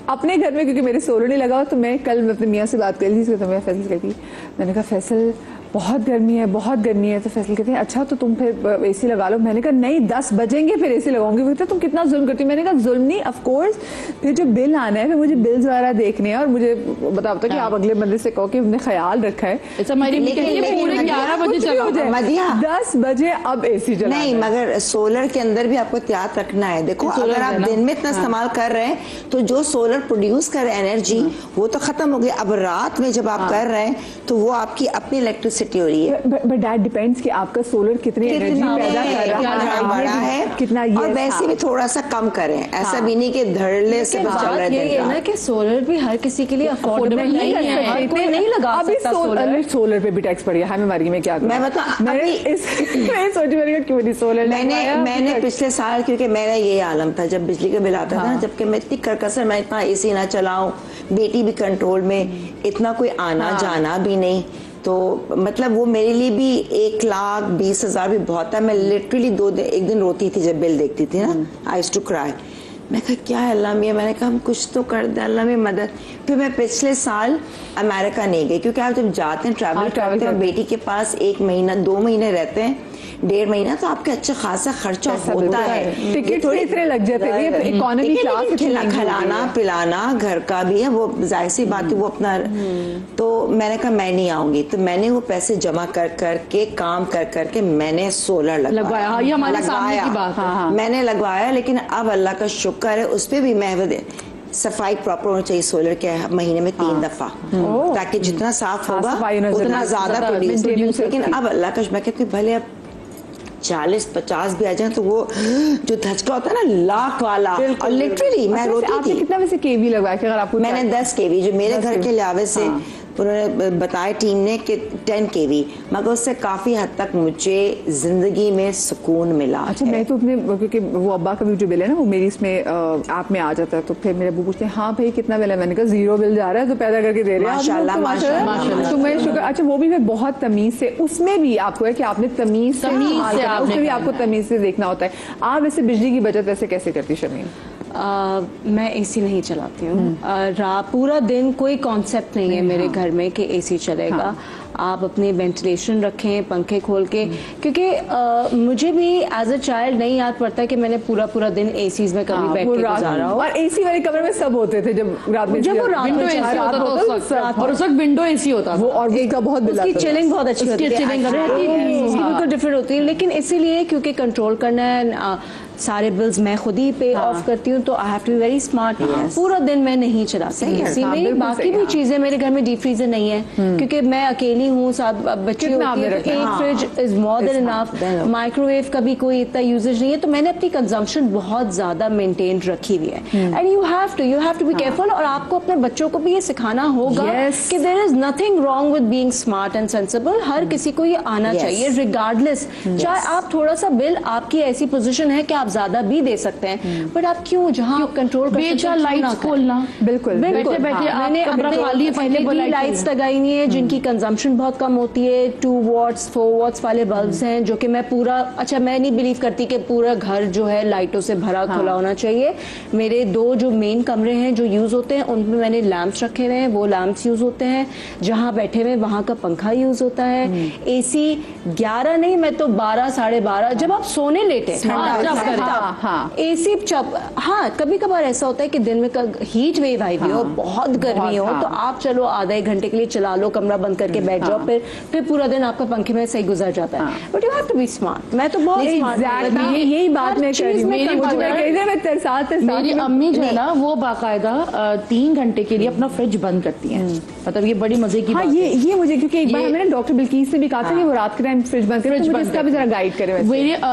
अपने घर में, क्योंकि मेरे सोलर नहीं लगा। तो मैं कल अपने मियाँ से बात कर रही थी, तो मैं फैसल कहती, मैंने कहा फैसल बहुत गर्मी है। तो फैसल कहते हैं अच्छा तो तुम फिर एसी लगा लो। मैंने कहा नहीं, 10 बजेंगे फिर एसी लगाऊंगी। वो कहते तुम कितना जुल्म करती हो। मैंने कहा जुल्म नहीं, ऑफ कोर्स फिर जो बिल आना है, फिर मुझे बिल्स वगैरह देखने हैं, और मुझे बताओ कि आप अगले बंदे से कहो कि हमने ख्याल रखा है। 11 बजे चलो, 10 बजे अब एसी चला नहीं, मगर सोलर के अंदर भी आपको एहतियात रखना है। देखो अगर आप दिन में इतना इस्तेमाल कर रहे हैं, तो जो सोलर प्रोड्यूस कर एनर्जी वो तो खत्म हो गई। अब रात में जब आप कर रहे हैं तो वो आपकी अपनी इलेक्ट्रिसिटी हो रही है। बट दैट डिपेंड्स कि आपका सोलर कितनी एनर्जी पैदा कर रहा बड़ा है कितना, ये और वैसे भी थोड़ा सा कम करें। ऐसा भी नहीं कि धड़ल्ले से चल रहा है ना कि सोलर भी हर किसी के लिए अफोर्डेबल नहीं है, कोई नहीं लगा सकता सोलर। सोलर पे भी टैक्स पड़ गया है हमारी में। क्या मैं बता, मैं सोच रही क्यों नहीं सोलर। मैंने पिछले साल, क्योंकि मेरा ये आलम था जब बिजली का बिल आता था, जबकि मैं इतनी करकसर, मैं इतना एसी ना चलाऊं, बेटी भी कंट्रोल में, इतना कोई आना जाना भी नहीं, तो मतलब वो मेरे लिए भी 1,20,000 भी बहुत था। मैं लिटरली एक दिन रोती थी जब बिल देखती थी ना, आई यूज्ड टू क्राई। मैं कहा क्या है अल्लाह मियां, मैंने कहा हम कुछ तो कर दे अल्लाह में मदद। फिर मैं पिछले साल अमेरिका नहीं गई, क्योंकि आप जब जाते हैं ट्रैवल करते हैं और बेटी के पास 1 महीना 2 महीने रहते हैं, 1.5 महीना, तो आपके अच्छा खासा खर्चा होता है। टिकट थोड़ी इतने लग जाते हैं, इकोनॉमी क्लास, खिलाना पिलाना घर का भी है, वो जाहिर सी बात है वो अपना। तो मैंने कहा मैं नहीं आऊंगी, तो मैंने वो पैसे जमा कर करके काम कर करके मैंने सोलर लगवाया। ये हमारे सामने की बात है। मैंने लगवाया, लेकिन अब अल्लाह का शुक्र है उस पर भी मैं सफाई प्रॉपर होनी चाहिए सोलर के, महीने में 3 दफा, ताकि जितना साफ होगा उतना ज्यादा प्रोड्यूस। लेकिन अब अल्लाह का मैं कहती हूँ भले अब 40-50 भी आ जाए तो वो जो धचका होता है ना लाख वाला, और लिटरली मैं रोती थी। कितना वैसे केवी लगवाया कि अगर आपको? मैंने 10 केवी, जो मेरे घर के लिहावे से उन्होंने बताया टीम ने कि 10 केवी, मगर उससे काफी हद तक मुझे जिंदगी में सुकून मिला। अच्छा, मैं तो अपने, क्योंकि वो अब्बा का भी जो बिल है ना वो मेरी इसमें ऐप में आ जाता है, तो फिर मेरे अब्बू पूछते हैं हाँ भाई कितना बिल है, मैंने कहा 0 बिल जा रहा है, तो पैदा करके दे रहे हैं माशाल्लाह। तो मैं शुक्र। अच्छा, वो भी मैं बहुत तमीज से, उसमें भी आपको है कि आपने तमीज से उसमें भी आपको तमीज से देखना होता है। आप वैसे बिजली की बचत वैसे कैसे करती शर्मीन? मैं एसी नहीं चलाती हूँ। पूरा दिन कोई कॉन्सेप्ट नहीं है मेरे घर में कि एसी चलेगा। आप अपनी वेंटिलेशन रखें, पंखे खोल के, क्योंकि मुझे भी एज अ चाइल्ड नहीं याद पड़ता कि मैंने पूरा दिन एसीज में कभी बैठ के गुजारा हो। और एसी वाले कमरे में सब होते थे जब रात में, विंडो एसी होता था, और उस वक्त विंडो एसी होता था, और उसका बहुत बिल आता था। उसकी चिलिंग बहुत अच्छी होती है, डिफरेंट होती है। लेकिन इसीलिए क्योंकि कंट्रोल करना है, सारे बिल्स मैं खुद ही पे ऑफ करती हूँ, तो I have to be very smart. पूरा दिन मैं नहीं चलाती एसी में। बाकी भी चीजें, मेरे घर में डीप फ्रीजर नहीं है क्योंकि मैं अकेली हूँ, साथ बच्चे होती है, तो एक fridge is more than enough. Microwave का भी कोई इतना यूजेज नहीं है, तो मैंने अपनी कंजम्पशन बहुत ज्यादा मेंटेन रखी हुई है। And you have to be careful, और आपको अपने बच्चों को भी ये सिखाना होगा कि there is nothing wrong with being smart and sensible. हर किसी को ये आना चाहिए रिगार्डलेस, चाहे आप थोड़ा सा बिल, आपकी ऐसी पोजीशन है कि आप ज्यादा भी दे सकते हैं, बट आप क्यों, जहां आप कंट्रोल कर सकते हैं, लाइट्स खोलना। बिल्कुल बैठे मैंने अपने लाइट्स लगाई हुई है जिनकी कंजम्पशन बहुत कम होती है। 2 वॉट्स 4 वॉट्स वाले बल्ब्स हैं जो कि मैं पूरा, अच्छा मैं नहीं बिलीव करती कि पूरा घर जो है लाइटों से भरा खुला होना चाहिए। मेरे 2 जो मेन कमरे हैं जो यूज होते हैं उनमें मैंने लैंप्स रखे हुए हैं, वो लैंप्स यूज होते हैं। जहां बैठे हुए वहां का पंखा यूज होता है। एसी 11 नहीं, मैं तो 12 साढ़े 12 जब आप सोने लेटे एसी कभी कभार ऐसा होता है कि दिन में हीट वेव आई हुई हो, बहुत गर्मी हो, तो आप चलो आधा 1 घंटे के लिए चला लो, कमरा बंद करके बैठ जाओ, फिर पूरा दिन आपका पंखे में सही गुजर जाता है। But you have to be smart. मैं तो बहुत यही बात मैं कर रही हूँ। मेरी अम्मी जो है ना वो बाकायदा 3 घंटे के लिए अपना फ्रिज बंद करती हैं। मतलब ये बड़ी मजे की बात है। ये मुझे, क्योंकि एक बार मैंने डॉक्टर बिल्कीस से भी कहा था कि वो रात के टाइम फ्रिज बंद करें, मुझे इसका भी जरा गाइड करें।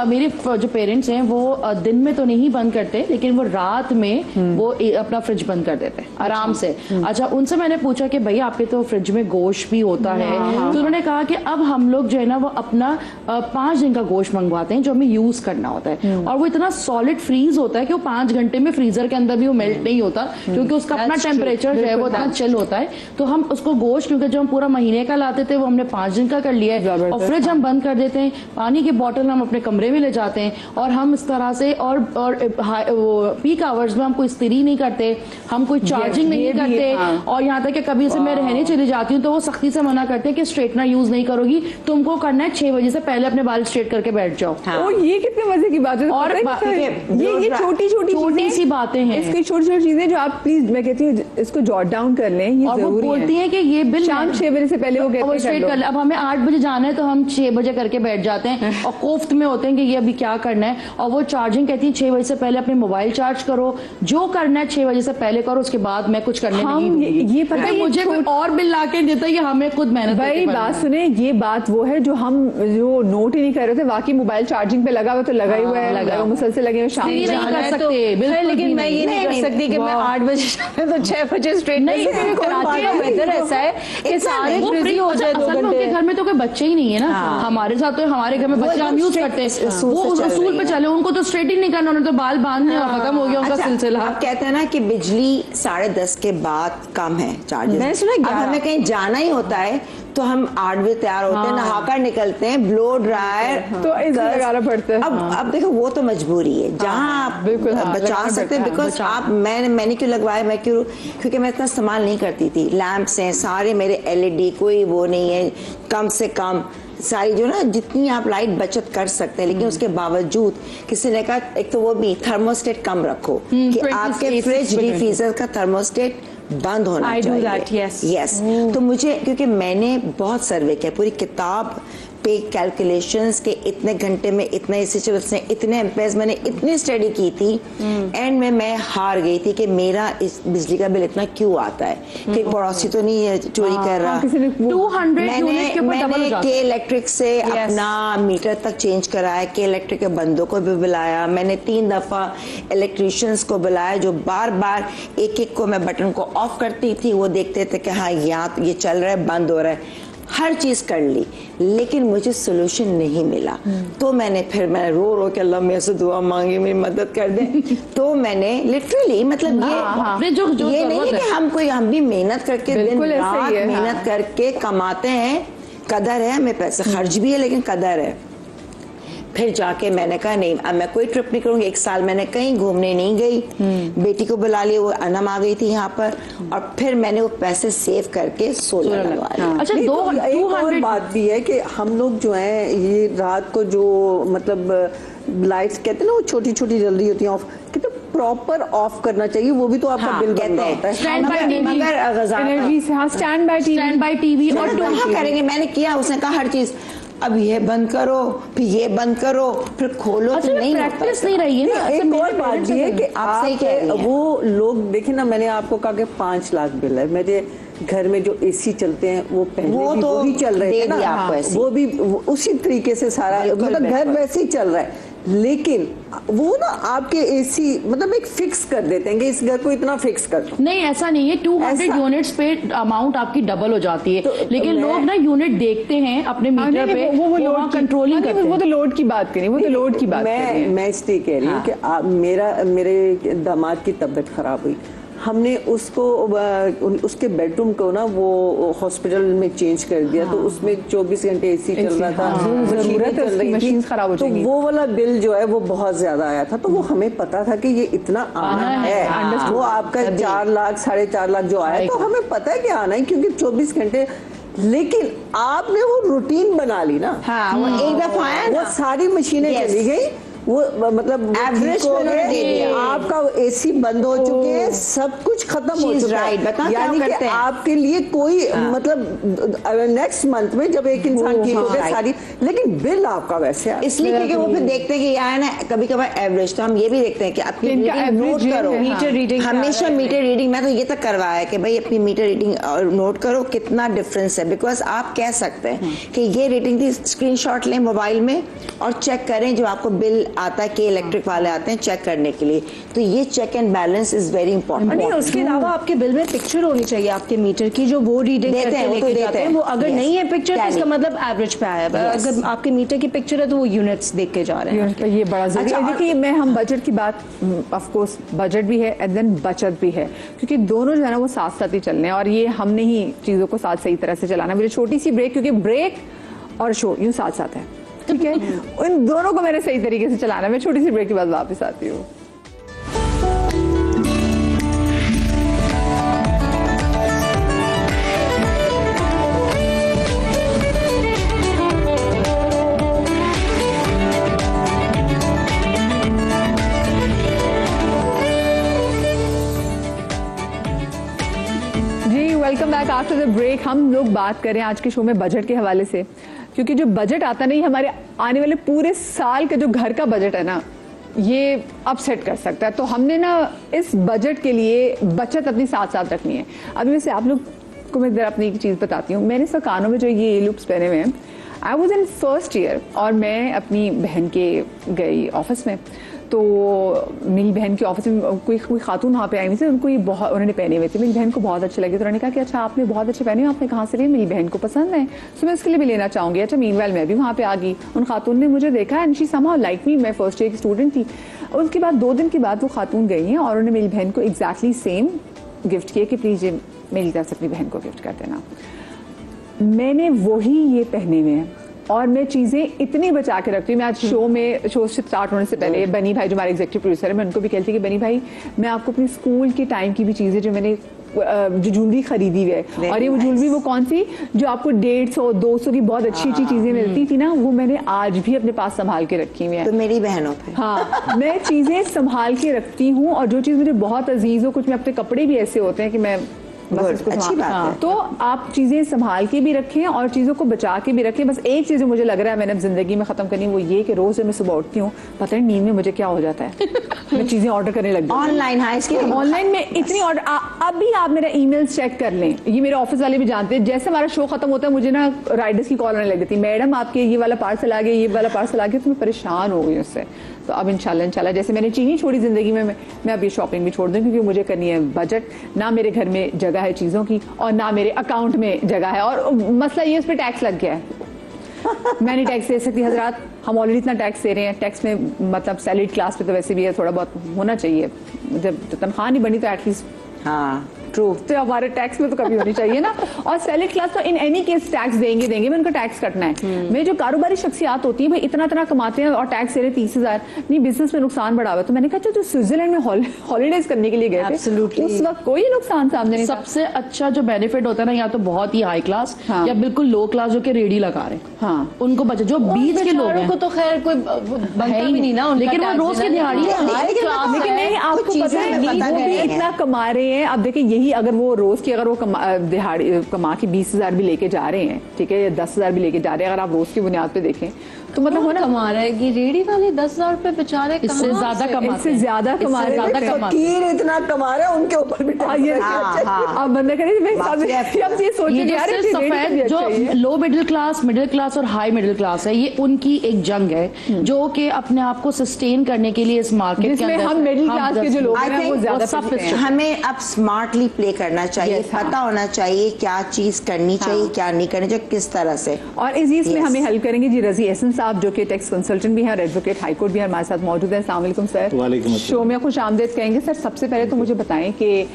मेरे जो पेरेंट्स हैं वो दिन में तो नहीं बंद करते, लेकिन वो रात में वो अपना फ्रिज बंद कर देते हैं आराम से। अच्छा, उनसे मैंने पूछा कि भाई आपके तो फ्रिज में गोश्त भी होता है, तो उन्होंने कहा कि अब हम लोग जो है ना वो अपना 5 दिन का गोश्त मंगवाते हैं जो हमें यूज करना होता है, और वो इतना सॉलिड फ्रीज होता है कि वो 5 घंटे में फ्रीजर के अंदर भी वो मेल्ट नहीं होता, क्योंकि उसका अपना टेम्परेचर जो है वो इतना चिल होता है। तो हम उसको गोश्त, क्योंकि जो हम पूरा महीने का लाते थे वो हमने 5 दिन का कर लिया है, और फ्रिज हम बंद कर देते हैं। पानी की बोतल हम अपने कमरे में ले जाते हैं, और हम इस तरह से, और वो पीक आवर्स में हम कोई इस्त्री नहीं करते, हम कोई चार्जिंग नहीं करते, और यहाँ तक कि कभी से मैं रहने चली जाती हूँ तो वो सख्ती से मना करते हैं कि स्ट्रेटनर यूज नहीं करोगी, तुमको करना है 6 बजे से पहले अपने बाल स्ट्रेट करके बैठ जाओ। ये कितने मजे की बात है। और ये छोटी सी बातें हैं, इसकी छोटी चीजें जो आप प्लीज, मैं कहती हूँ इसको जॉट डाउन कर लें। ये और वो बोलती है कि ये बिल शाम 6 बजे से पहले वो स्ट्रेट कर ले। अब हमें 8 बजे जाना है तो हम 6 बजे करके बैठ जाते हैं, और कोफ्त में होते हैं कि ये अभी क्या करना है। और वो चार्जिंग कहती है 6 बजे से पहले अपने मोबाइल चार्ज करो, जो करना है 6 बजे से पहले करो, उसके बाद मैं कुछ करने नहीं दूंगी। ये पता है, मुझे कोई और बिल ला के देता है, ये हमें खुद मेहनत। भाई बात सुने, ये बात वो है जो हम जो नोट ही नहीं कर रहे थे, वाकई मोबाइल चार्जिंग पे लगा हुआ तो लगा ही हुआ है, मुसलसल लगे हुए। शाम नहीं कर सकते, लेकिन मैं ये नहीं कर सकती कि मैं 8 बजे तो 6 बजे स्ट्रेट नहीं। कराची का वेदर ऐसा है कि सारे फ्रिज हो जाए 2 घंटे। उनके घर में तो कोई बच्चे ही नहीं है ना, हमारे साथ तो हमारे घर में बच्चे हम यूज करते हैं, वो उसूल पे चले, उनको तो स्ट्रेट ही नहीं करना, उन्होंने तो बाल बांधने और खत्म हो गया उनका सिलसिला। आप कहते हैं ना कि बिजली 10:30 के बाद कम है चार्जेस। मैंने सुना अब हमें कहीं जाना ही होता है तो हम 8 बजे तैयार होते हैं, नहाकर निकलते हैं, ब्लो ड्रायर तो ऐसे लगाना पड़ता है। अब देखो वो तो मजबूरी है, जहाँ आप बचा सकते हैं, बिकॉज आप मैंने क्यों लगवाया, मैं क्योंकि मैं इतना इस्तेमाल नहीं करती थी। लैंप्स हैं सारे मेरे LED, कोई वो नहीं है, कम से कम सारी जो ना जितनी आप लाइट बचत कर सकते हैं, लेकिन उसके बावजूद किसी ने कहा एक तो वो भी थर्मोस्टेट कम रखो कि आपके फ्रिज फ्रीजर का थर्मोस्टेट बंद होना चाहिए। यस तो मुझे, क्योंकि मैंने बहुत सर्वे किया, पूरी किताब पे कैलकुलेशंस के इतने घंटे में इतने इतने एम्पेयर्स, मैंने इतनी स्टडी की थी, एंड में मैं हार गई थी कि मेरा इस बिजली का बिल इतना क्यों आता है, कि पड़ोसी तो नहीं चोरी कर रहा। 200 मैंने के इलेक्ट्रिक से अपना मीटर तक चेंज कराया, के इलेक्ट्रिक के बंदों को भी बुलाया, मैंने 3 दफा इलेक्ट्रिशियंस को बुलाया जो बार बार एक को मैं बटन को ऑफ करती थी, वो देखते थे कि हाँ यहाँ ये चल रहा है, बंद हो रहा है, हर चीज कर ली, लेकिन मुझे सोल्यूशन नहीं मिला। तो मैंने रो के अल्लाह मेरे से दुआ मांगी, मेरी मदद कर दे। तो मैंने लिटरली मतलब ये नहीं है कि हम भी मेहनत करके दिन रात मेहनत करके कमाते हैं, कदर है, हमें पैसे खर्च भी है, लेकिन कदर है। फिर जाके मैंने कहा नहीं, अब मैं कोई ट्रिप नहीं करूंगी। 1 साल मैंने कहीं घूमने नहीं गई, बेटी को बुला लिया, वो अनम आ गई थी यहाँ पर, और फिर मैंने वो पैसे सेव करके सोलर लगवा लिया। अच्छा, एक और बात भी है कि हम लोग जो है ये रात को जो मतलब लाइट्स कहते हैं ना, वो छोटी छोटी जल रही होती है, ऑफ कहते प्रॉपर ऑफ करना चाहिए, वो भी तो आपका बिल बनता होता है। स्टैंड बाय टीवी और कहाँ करेंगे, मैंने किया, उसने कहा हर चीज अब ये बंद करो, फिर ये बंद करो, फिर खोलो, तो नहीं प्रैक्टिस नहीं रही है ना। एक और बात भी है कि आप वो लोग देखे ना, मैंने आपको कहा कि 5 लाख बिल है, मेरे घर में जो AC चलते हैं वो पहले वो भी तो वही चल रहे थे ना, वो भी उसी तरीके से सारा मतलब घर वैसे ही चल रहा है, लेकिन वो ना आपके AC मतलब एक फिक्स कर देते हैं कि इस घर को इतना फिक्स कर दो। नहीं, ऐसा नहीं है, 200 यूनिट्स पे अमाउंट आपकी डबल हो जाती है, लेकिन लोग ना यूनिट देखते हैं अपने मीटर पे, वो लोड कंट्रोलिंग करते हैं। वो तो लोड की बात करें, वो तो लोड की बात करें। मैं इसलिए कह रही हूँ कि मेरे दामाद की तबीयत खराब हुई, हमने उसको उसके बेडरूम को ना वो हॉस्पिटल में चेंज कर दिया, तो उसमें 24 घंटे AC चल रहा था, जरूरत है, मशीन खराब हो जाएगी, तो वो वाला बिल जो है वो बहुत ज्यादा आया था। तो वो हमें पता था कि ये इतना आना है, वो आपका 4 लाख 4.5 लाख जो आया, तो हमें पता है कि आना है, क्योंकि 24 घंटे। लेकिन आपने वो रूटीन बना ली ना, वो एक दफा आया, वो सारी मशीनें चली गई, वो मतलब एवरेज आपका AC बंद हो चुके हैं, सब कुछ खत्म हो चुका है, यानी कि आपके लिए कोई मतलब नेक्स्ट मंथ में जब एक इंसान ठीक हो गया सारी, लेकिन बिल आपका वैसे इसलिए क्योंकि वो फिर देखते हैं कि यार ना कभी कभार एवरेज, तो हम ये भी देखते हैं कि आपकी रीडिंग नोट करो, मीटर रीडिंग, हमेशा मीटर रीडिंग। मैं तो ये तक करवाया कि भाई अपनी मीटर रीडिंग नोट करो कितना डिफरेंस है, बिकॉज आप कह सकते हैं कि ये रीडिंग थी, स्क्रीनशॉट लें मोबाइल में और चेक करें, जो आपको बिल आता है कि इलेक्ट्रिक वाले आते हैं चेक करने के लिए, तो ये check and balance is very important. नहीं, उसके अलावा आपके बिल में पिक्चर होनी चाहिए आपके मीटर की, जो वो रीडिंग करके लेके जाते हैं, वो अगर नहीं है पिक्चर तो इसका मतलब एवरेज पे आया है। अगर आपके मीटर की पिक्चर है तो वो यूनिट्स देख के जा रहे हैं, ये बड़ा जरूरी है। देखिए, हम बजट की बात, ऑफ कोर्स बजट भी है एंड देन बचत भी है, क्योंकि दोनों जो है ना वो साथ साथ ही चलने हैं, और ये हमने ही चीजों को साथ सही तरह से चलाना। मेरी छोटी सी ब्रेक, क्योंकि ब्रेक और शो यूं साथ साथ है, ठीक है, इन दोनों को मैंने सही तरीके से चलाना है। मैं छोटी सी ब्रेक के बाद वापस आती हूँ। Welcome back after the break. हम लोग बात करें आज के शो में बजट के हवाले से, क्योंकि जो बजट आता नहीं, हमारे आने वाले पूरे साल का जो घर का बजट है ना, ये अपसेट कर सकता है। तो हमने ना इस बजट के लिए बचत अपनी साथ साथ रखनी है। अभी वैसे आप लोग को मैं जरा अपनी एक चीज बताती हूँ। मैंने सब कानों में जो ये लूप्स पहने हुए हैं, I was in first year, और मैं अपनी बहन के गई ऑफिस में, तो मेरी बहन के ऑफिस में कोई खातून वहाँ पे आई हुई थी, उनको ये बहुत उन्होंने पहने हुए थे, मेरी बहन को बहुत अच्छे लगे, तो उन्होंने कहा कि अच्छा आपने बहुत अच्छे पहने, आपने कहाँ से लिए? मेरी बहन को पसंद है, तो मैं उसके लिए भी लेना चाहूँगी। अच्छा, मीनवाइल मैं भी वहाँ पे आ गई, उन खातून ने मुझे देखा and she somehow like me, मैं फर्स्ट ईयर की स्टूडेंट थी। उसके बाद 2 दिन के बाद वो खातून गई हैं और उन्होंने मेरी बहन को एग्जैक्टली सेम गिफ्ट किया कि प्लीज़ ये मेरी तरफ से अपनी बहन को गिफ्ट कर देना। मैंने वही ये पहने हुए हैं और मैं चीजें इतनी बचा के रखती हूँ। मैं आज शो स्टार्ट होने से पहले बनी भाई जो हमारे एग्जीक्यूटिव प्रोड्यूसर है, मैं उनको भी कहती कि बनी भाई मैं आपको अपनी स्कूल के टाइम की भी चीजें जो मैंने जो ज्वेलरी खरीदी हुई है, और ये वो ज्वेलरी वो कौन सी जो आपको 150-200 की बहुत अच्छी चीजें मिलती थी ना, वो मैंने आज भी अपने पास संभाल के रखी हुई है। तो मेरी बहनों पे हाँ, मैं चीजें संभाल के रखती हूँ और जो चीज मुझे बहुत अजीज हो, कुछ में अपने कपड़े भी ऐसे होते हैं कि मैं बस इसको अच्छी बात है। तो आप चीजें संभाल के भी रखें और चीजों को बचा के भी रखें। बस एक चीज मुझे लग रहा है मैंने अब जिंदगी में खत्म करनी, वो ये कि रोज जब मैं सुबह उठती हूँ पता नहीं नींद में मुझे क्या हो जाता है मैं चीजें ऑर्डर करने लग गई ऑनलाइन। हाँ, इसके ऑनलाइन में इतनी ऑर्डर अभी आप मेरा ईमेल चेक कर लें, ये मेरे ऑफिस वाले भी जानते हैं। जैसे हमारा शो खत्म होता है मुझे ना राइडर्स की कॉल आने लग जाती, मैडम आपके ये वाला पार्सल आ गया, ये वाला पार्सल आ गया, तो मैं परेशान हो गई उससे। तो अब इंशाल्लाह जैसे मैंने चीनी छोड़ी जिंदगी में, मैं अब ये शॉपिंग भी छोड़ दूं क्योंकि मुझे करनी है बजट। ना मेरे घर में जगह है चीजों की और ना मेरे अकाउंट में जगह है, और मसला ये उस पर टैक्स लग गया है मैं नहीं टैक्स दे सकती हजरात, हम ऑलरेडी इतना टैक्स दे रहे हैं। टैक्स में मतलब सैलरीड क्लास पे तो वैसे भी है, थोड़ा बहुत होना चाहिए। जब तनख्वाह नहीं बनी तो एटलीस्ट हाँ ट्रू, तो हमारे टैक्स में तो कभी होनी चाहिए ना। और सैलरी क्लास तो इन एनी केस टैक्स देंगे, मैं उनको टैक्स कटना है। मैं जो कारोबारी शख्सियात होती है भाई इतना कमाते हैं और टैक्स दे रहे 30,000, नहीं बिजनेस में नुकसान बढ़ा हुआ। तो मैंने कहा जो स्विट्जरलैंड में हॉलीडेज करने के लिए गए थे उस वक्त कोई नुकसान सामने नहीं। सबसे अच्छा जो बेनिफिट होता है ना, या तो बहुत ही हाई क्लास या बिल्कुल लो क्लास जो कि रेडी लगा रहे हैं, हाँ उनको बचे। जो बीच के लोग हैं को तो खैर कोई बनता भी नहीं ना, लेकिन वो रोज की दिहाड़ी लेकिन नहीं, आपको पता है वो भी इतना कमा रहे हैं। अब देखिए यही अगर वो रोज की अगर वो दिहाड़ी कमा के 20,000 भी लेके जा रहे हैं, ठीक है, या 10,000 भी लेके जा रहे हैं, अगर आप रोज की बुनियाद पे देखें तो मतलब होना कमा रहे कि रेडी वाले 10,000 रुपए बेचारे इससे ज्यादा कमाते इससे ज्यादा कमा रहे हैं, फकीर इतना कमा रहे हैं उनके ऊपर भी अब बंदा करे ये सोचे सफेद जो लो मिडिल क्लास और हाई मिडिल क्लास है, ये उनकी एक जंग है जो कि अपने आप को सस्टेन करने के लिए इस मार्केट के अंदर हम मिडिल क्लास के जो लोग हैं वो ज्यादा हमें अब स्मार्टली प्ले करना चाहिए, पता होना चाहिए क्या चीज करनी चाहिए क्या नहीं करनी चाहिए, किस तरह से। और इस चीज में हमें हेल्प करेंगे जी रजी एहसन साहब जो कि टैक्स कंसल्टेंट भी हैं और एडवोकेट हाई कोर्ट भी है, हमारे साथ मौजूद है। अस्सलाम वालेकुम सर। वालेकुम शो में खुश आमदेद कहेंगे सर। सबसे पहले तो मुझे बताएं कि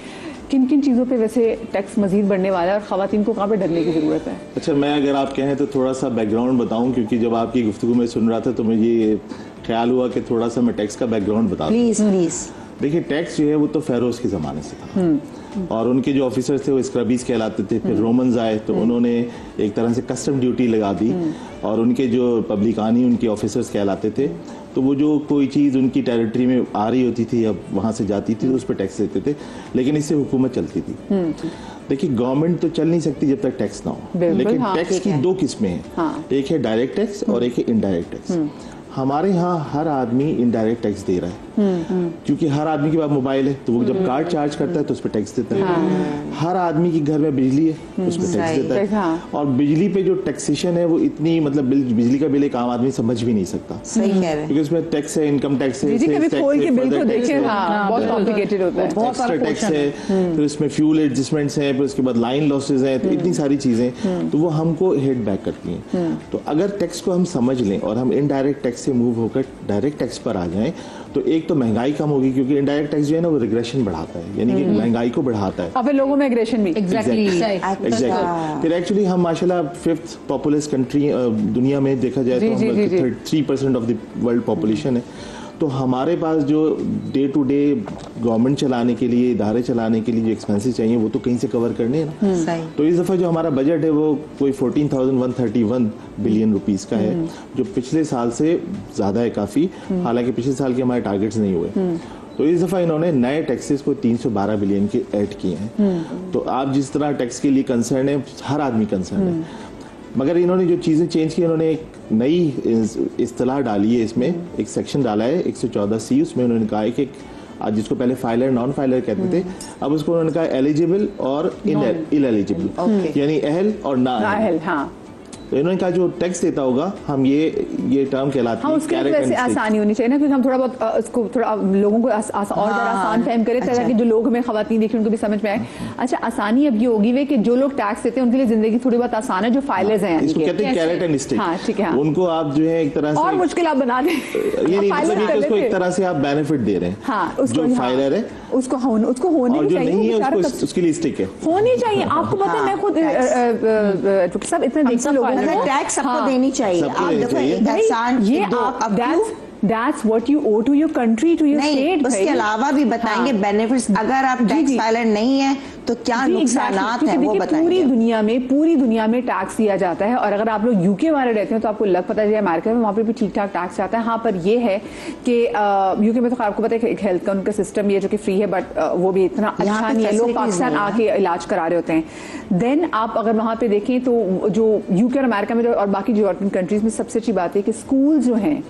किन किन चीजों पे वैसे टैक्स मजीद बढ़ने वाला है और खवातीन को कहाँ पे डरने की जरूरत है? अच्छा, मैं अगर आप कहें तो थोड़ा सा बैकग्राउंड बताऊं, क्योंकि जब आपकी गुफ्तगू में सुन रहा था तो मुझे ये ख्याल हुआ कि थोड़ा सा मैं टैक्स का बैकग्राउंड बता दूं। प्लीज देखिए, टैक्स जो है वो तो फेरोज के ज़माने से था और उनके जो ऑफिसर्स थे वो स्क्रबीज कहलाते थे। फिर रोमन्स आए तो उन्होंने एक तरह से कस्टम ड्यूटी लगा दी और उनके जो पब्लिकानी उनके ऑफिसर्स कहलाते थे, तो वो जो कोई चीज़ उनकी टेरिटरी में आ रही होती थी या वहाँ से जाती थी तो उस पर टैक्स देते थे, लेकिन इससे हुकूमत चलती थी। देखिए, गवर्नमेंट तो चल नहीं सकती जब तक टैक्स ना हो, लेकिन टैक्स की दो किस्में हैं, एक है डायरेक्ट टैक्स और एक है इनडायरेक्ट टैक्स। हमारे यहाँ हर आदमी इनडायरेक्ट टैक्स दे रहा है क्योंकि हर आदमी के पास मोबाइल है तो वो जब कार्ड चार्ज करता है तो उस पर टैक्स देता है। हर आदमी के घर में बिजली है उस पर टैक्स देता है। और बिजली पे जो टैक्सेशन है वो इतनी मतलब बिजली का बिल एक आम आदमी समझ भी नहीं सकता, क्योंकि उसमें टैक्स है, इनकम टैक्स है, एक्स्ट्रा टैक्स है, फिर उसमें फ्यूल एडजस्टमेंट्स है, फिर उसके बाद लाइन लॉसेज है, तो इतनी सारी चीजें तो वो हमको हिट बैक करती हैं। तो अगर टैक्स को हम समझ लें और हम इनडायरेक्ट टैक्स से मूव होकर डायरेक्ट टैक्स पर आ जाएं तो एक तो महंगाई कम होगी, क्योंकि इनडायरेक्ट टैक्स जो है ना वो रिग्रेशन बढ़ाता है, यानी कि महंगाई को बढ़ाता है। अब लोगों में एग्रेशन भी एग्जैक्टली। फिर एक्चुअली हम माशाल्लाह 5th पॉपुलस कंट्री दुनिया में देखा जाए तो हम 3% ऑफ द वर्ल्ड पॉपुलेशन है। तो हमारे पास जो डे टू डे गवर्नमेंट चलाने के लिए, इदारे चलाने के लिए जो एक्सपेंसेस चाहिए वो तो कहीं से कवर करने हैं ना। तो इस दफ़ा जो हमारा बजट है वो कोई 14,131 बिलियन रुपीस का है, जो पिछले साल से ज़्यादा है काफ़ी, हालांकि पिछले साल के हमारे टारगेट्स नहीं हुए। तो इस दफ़ा इन्होंने नए टैक्सेस को 312 बिलियन के ऐड किए हैं। तो आप जिस तरह टैक्स के लिए कंसर्न है, हर आदमी कंसर्न है, मगर इन्होंने जो चीज़ें चेंज की, इन्होंने एक नई इस्तिलाह डाली है, इसमें एक सेक्शन डाला है 114C, उसमें उन्होंने कहा है कि आज जिसको पहले फाइलर नॉन फाइलर कहते थे, अब उसको उन्होंने कहा एलिजिबल और इनएलिजिबल, यानी अहल और ना अहल। तो इन्होंने कहा जो टैक्स देता होगा हम ये टर्म कहलाती है। हाँ, उसके लिए वैसे आसानी होनी चाहिए ना, क्योंकि हम थोड़ा बहुत उसको थोड़ा लोगों को और ज़्यादा आसान फहम करें, ताकि जो लोग हमें खवातीन देखें उनको भी समझ में आए। अच्छा, आसानी अब ये होगी वे कि जो लोग टैक्स देते हैं उनके लिए जिंदगी थोड़ी बहुत आसान है, जो फाइलर्स हैं, इसको कहते हैं कैरेट एंड स्टिक। हाँ, ठीक है, उनको आप जो है एक तरह से और मुश्किल आप बना दें, ये नहीं मतलब उसको एक तरह से आप बेनिफिट दे रहे हैं। हाँ, जो फाइलर है उसको होनी और जो चाहिए, नहीं है उसके लिए स्टिक है, होनी चाहिए। आपको पता है, मैं खुद सब इतने देखते लोगों को टैक्स सबको देनी चाहिए। आप देखो एक एहसान ये That's what you owe to your country, to your state। उसके अलावा भी बताएंगे बेनिफिट्स। अगर आप टैक्स फाइलर नहीं है तो क्या नुकसानात हैं वो बताएंगे। पूरी दुनिया में टैक्स दिया जाता है, और अगर आप लोग यूके वाले रहते हैं तो आपको लग पता है अमेरिका में वहाँ पर भी ठीक ठाक टैक्स आता है। हाँ, पर ये है कि यूके में तो आपको पता है हेल्थ का उनका सिस्टम ये जो कि फ्री है, बट वो भी इतना अच्छा नहीं है। लोग पाकिस्तान आके इलाज करा रहे होते हैं। देन आप अगर वहाँ पे देखें तो जो यूके और अमेरिका में और बाकी जो यूरोपियन कंट्रीज में सबसे अच्छी बात है कि स्कूल जो हैं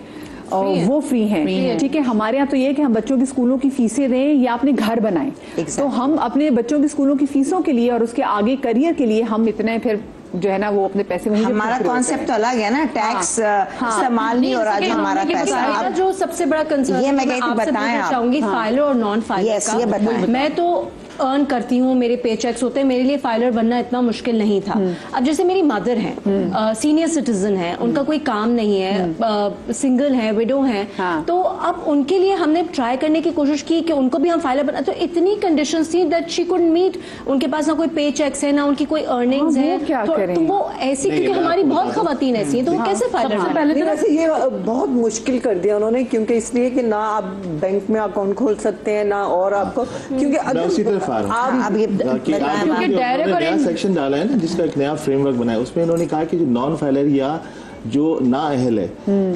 वो फ्री हैं। ठीक है, हमारे यहाँ तो ये है कि हम बच्चों की स्कूलों की फीसें दें या अपने घर बनाएं। तो हम अपने बच्चों की स्कूलों की फीसों के लिए और उसके आगे करियर के लिए हम इतने फिर जो है ना वो अपने पैसे वहीं हमारा कॉन्सेप्ट तो अलग है ना, टैक्स इस्तेमाल नहीं हो रहा जो हमारा पैसा। जो सबसे बड़ा कंसर्न ये मैं बताएं चाहूंगी फाइलर और नॉन फाइलर का। मैं तो अर्न करती हूँ, मेरे पे चेक्स होते हैं, मेरे लिए फाइलर बनना इतना मुश्किल नहीं था। अब जैसे मेरी मदर हैं, सीनियर सिटीजन हैं, उनका कोई काम नहीं है, सिंगल है, विडो है, तो अब उनके लिए हमने ट्राई करने की कोशिश की कि उनको भी हम फाइलर बना। तो इतनी कंडीशंस थी दैट शी कुड मीट, उनके पास ना कोई पे चेक्स है, ना उनकी कोई अर्निंग्स है, तो वो ऐसी, क्योंकि हमारी बहुत खवातीन ऐसी हैं, तो वो कैसे फाइलर बने? वैसे ये बहुत मुश्किल कर दिया उन्होंने, क्योंकि इसलिए कि ना आप बैंक में अकाउंट खोल सकते हैं ना, और आपको क्योंकि अगर अब ये नया सेक्शन डाला है ना, जिसका एक नया फ्रेमवर्क बनाया, उसमें इन्होंने कहा कि जो नॉन फाइलर या जो ना अहल है,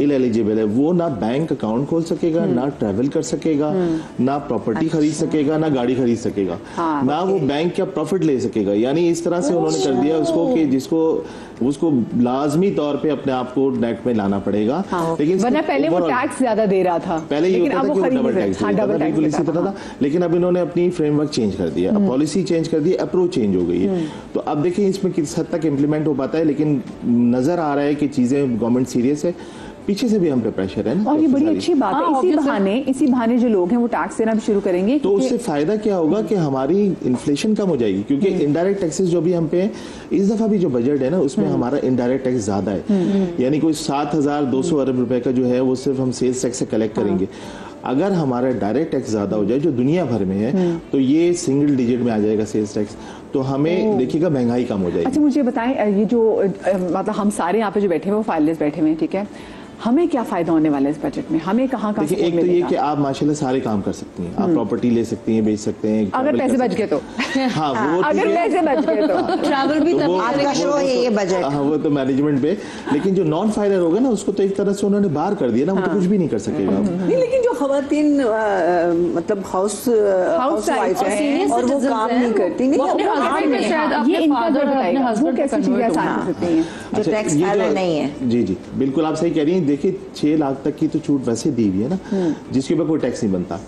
इल एलिजिबल है, वो ना बैंक अकाउंट खोल सकेगा, ना ट्रैवल कर सकेगा, ना प्रॉपर्टी खरीद सकेगा, ना गाड़ी खरीद सकेगा, ना वो बैंक का प्रॉफिट ले सकेगा। यानी इस तरह से उन्होंने कर दिया उसको कि उसको लाजमी तौर पे अपने आप को नेट में लाना पड़ेगा। लेकिन वरना पहले वो टैक्स ज्यादा दे रहा था, पहले ये होता था कि वो डबल टैक्स देता था, बिल्कुल इसी तरह था। लेकिन अब इन्होंने अपनी फ्रेमवर्क चेंज कर दिया, पॉलिसी चेंज कर दी, अप्रोच चेंज हो गई है। तो अब देखिए इसमें किस हद तक इम्प्लीमेंट हो पाता है, लेकिन नजर आ रहा है कि चीजें गवर्नमेंट सीरियस है। पीछे से भी हम पे प्रेशर है ना, और ये बड़ी अच्छी बात है। इसी बहाने जो लोग हैं वो टैक्स देना भी शुरू करेंगे, तो उससे फायदा क्या होगा कि हमारी इन्फ्लेशन कम हो जाएगी, क्योंकि इनडायरेक्ट टैक्सेस जो भी हम पे, इस दफा भी जो बजट है ना उसमें हमारा इनडायरेक्ट टैक्स ज्यादा है। यानी कोई 7,200 अरब रुपए का जो है वो सिर्फ हम सेल्स टैक्स से कलेक्ट करेंगे। अगर हमारा डायरेक्ट टैक्स ज्यादा हो जाए जो दुनिया भर में है, तो ये सिंगल डिजिट में आ जाएगा सेल्स टैक्स, तो हमें देखिएगा महंगाई कम हो जाएगी। अच्छा, मुझे बताएं, ये जो मतलब हम सारे यहाँ पे जो बैठे हुए वो फाइलर्स बैठे हुए हैं, ठीक है, हमें क्या फायदा होने वाला है इस बजट में? हमें कहाँ देखिए, एक तो ये कि आप माशाल्लाह सारे काम कर सकती हैं, आप प्रॉपर्टी ले सकती हैं, बेच सकते हैं, अगर पैसे बच गए तो। हाँ, वो अगर पैसे बच गए तो ट्रैवल भी आपका शो है ये बजट। हाँ, वो तो मैनेजमेंट पे। लेकिन जो नॉन फाइलर होगा ना उसको तो एक तरह से उन्होंने बाहर कर दिया ना, वो तो कुछ भी नहीं कर सकेगा। नहीं, लेकिन जो खवातीन मतलब हाउस वाइफ है और वो काम नहीं करती, नहीं ये इनका जो बताएगा वो कैसी चीजें आसान हो सकती हैं जो टैक्स फाइलर नहीं है। जी जी बिल्कुल आप सही कह रही हैं। देखिए 6 लाख तक की तो छूट वैसे दी हुई है ना, जिसके ऊपर कोई टैक्स नहीं बनता।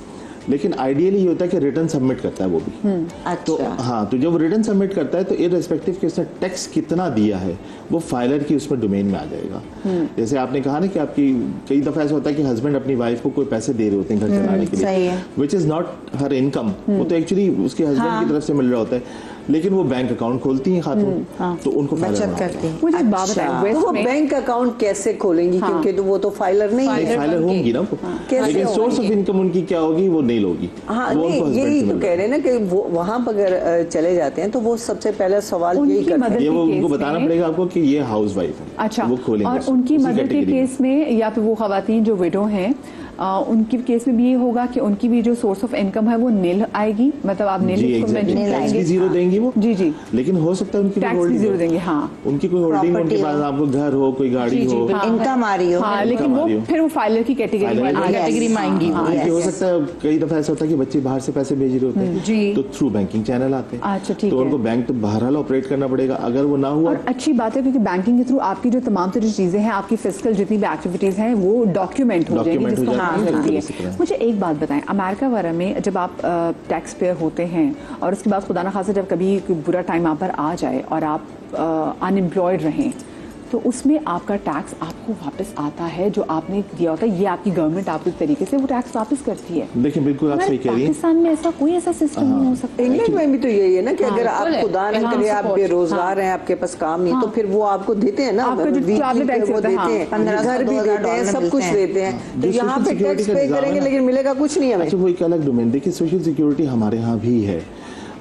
लेकिन आइडियली ये होता है कि रिटर्न सबमिट करता है वो भी। तो हाँ, तो जब रिटर्न सबमिट करता है तो इररिस्पेक्टिव कि उसने टैक्स कितना दिया है वो फाइलर की उसमें डोमेन में आ जाएगा। जैसे आपने कहा ना कि आपकी कई दफा ऐसा होता है कि हस्बैंड अपनी वाइफ को कोई पैसे दे रहे होते हैं घर चलाने के लिए, which is not her income, वो तो एक्चुअली उसके हस्बैंड की तरफ से मिल रहा होता है, लेकिन वो बैंक अकाउंट खोलती हैं खातून, तो उनको बचत करती हैं। मुझे बात बताएं, वो बैंक अकाउंट कैसे खोलेंगी? क्योंकि तो वो तो फाइलर नहीं है, फाइलर होंगी ना वो, लेकिन सोर्स ऑफ इनकम उनकी क्या होगी वो नहीं होगी। हाँ, यही तो कह रहे हैं ना कि वो वहाँ पर अगर चले जाते हैं तो वो सबसे पहला सवाल यही करते हैं, ये वो उनको बताना पड़ेगा आपको कि ये हाउस वाइफ है। अच्छा, वो खोलेंगे। और उनकी मदर के केस में या तो वो खवातीन जो विडो हैं उनकी केस में भी ये होगा कि उनकी भी जो सोर्स ऑफ इनकम है वो नील आएगी, मतलब आप नील टैक्स भी जीरो देंगी वो। जी जी, लेकिन हो सकता है उनकी टैक्स भी जीरो देंगे। हाँ, उनकी कोई होल्डिंग, उनके पास आपको घर हो, कोई गाड़ी हो, इनकम आ रही हो, हाँ, लेकिन वो फिर वो फाइलर की कैटेगरी में आएंगी। हो सकता है कई दफा ऐसा होता है कि बच्चे बाहर से पैसे भेज रहे होते हैं तो थ्रू बैंकिंग चैनल आते हैं। अच्छा, ठीक है, तो उनको बैंक तो बहरहाल ऑपरेट करना पड़ेगा। अगर वो ना हुआ, और अच्छी बात है क्योंकि बैंकिंग के थ्रू आपकी जो तमाम तरह चीजें हैं, आपकी फिजिकल जितनी भी एक्टिविटीज हैं वो डॉक्यूमेंट हो जाएंगी। मुझे एक बात बताएं, अमेरिका वगैरह में जब आप टैक्स पेयर होते हैं और उसके बाद खुदा न खासा जब कभी बुरा टाइम आप पर आ जाए और आप अनएम्प्लॉयड रहें, तो उसमें आपका टैक्स आपको वापस आता है, जो आपने दिया होता है, ये आपकी गवर्नमेंट आपको एक तरीके से वो टैक्स वापस करती है। देखिए बिल्कुल आप सही कह रही हैं। पाकिस्तान में ऐसा कोई ऐसा सिस्टम नहीं हो सकता। इंग्लैंड में भी तो यही है ना कि अगर आप खुदा न करे आप बेरोजगार हैं, आपके पास काम नहीं, तो फिर वो आपको देते हैं ना, आपका जो टैक्स वो देते हैं, घर भी देते हैं, सब कुछ देते हैं। तो यहाँ पे टैक्स पे करेंगे लेकिन मिलेगा कुछ नहीं हमें। अच्छा वो एक अलग डोमेन। देखिए सोशल सिक्योरिटी हमारे यहाँ भी है।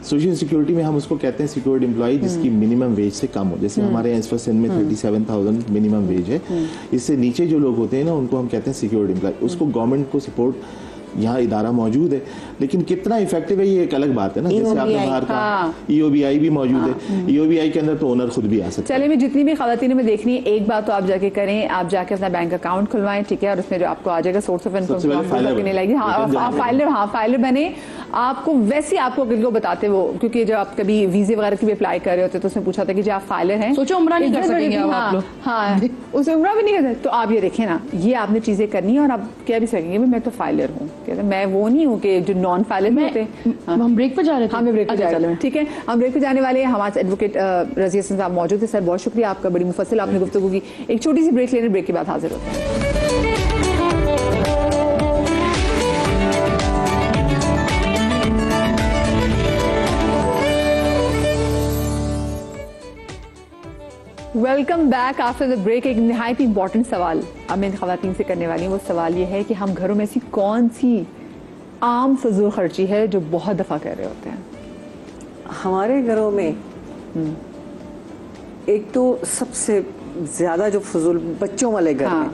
सोशल सिक्योरिटी में हम उसको कहते हैं सिक्योर्ड एम्प्लॉय जिसकी मिनिमम वेज से कम हो। जैसे हमारे यहाँ इस वक्त सिंध में 37,000 मिनिमम वेज है। इससे नीचे जो लोग होते हैं ना उनको हम कहते हैं सिक्योर्ड एम्प्लॉय। उसको गवर्नमेंट को सपोर्ट यहाँ इदारा मौजूद है, लेकिन कितना इफेक्टिव है ये एक अलग बात है ना। जैसे आपने बाहर कहा EOBI भी मौजूद है। EOBI के अंदर तो ओनर खुद भी आ सकता है। चले मैं जितनी भी खवातीन में देखनी है, एक बात तो आप जाके करें, आप जाके अपना बैंक अकाउंट खुलवाएं, ठीक है, और उसमें जो आपको आ जाएगा सोर्स ऑफ इनकम नहीं लगेगी। हाँ फाइलर बने। आपको वैसे आपको को बताते वो, क्योंकि जब आप कभी वीजे वगैरह की भी अप्लाई कर रहे होते तो उसमें पूछा था कि जो आप फाइलर हैं, सोचो उम्रा नहीं कर सकेंगे आप लोग। हाँ उसे उम्रा भी नहीं कर सकते। तो आप ये देखें ना, ये आपने चीजें करनी है और आप कह भी सकेंगे मैं तो फाइलर हूँ, कहते मैं वो नहीं हूँ कि जो नॉन फाइलर में होते। हम ब्रेक पे जा रहे थे। हाँ मैं ब्रेक पे जा रहे हैं, ठीक है, हम ब्रेक पे जाने वाले हैं। हमारे एडवोकेट रज़िया हसन साहब मौजूद है। सर बहुत शुक्रिया आपका, बड़ी मुफस्सिल आपने गुफ्तगू की। एक छोटी सी ब्रेक लेने, ब्रेक के बाद हाजिर होते हैं। Welcome back after the break. एक निहायत इंपॉर्टेंट सवाल अब मैं खवातीन से करने वाली हूँ। वो सवाल ये है कि हम घरों में ऐसी कौन सी आम फजूल खर्ची है जो बहुत दफा कर रहे होते हैं? हमारे घरों में एक तो सबसे ज्यादा जो फजूल बच्चों वाले घर में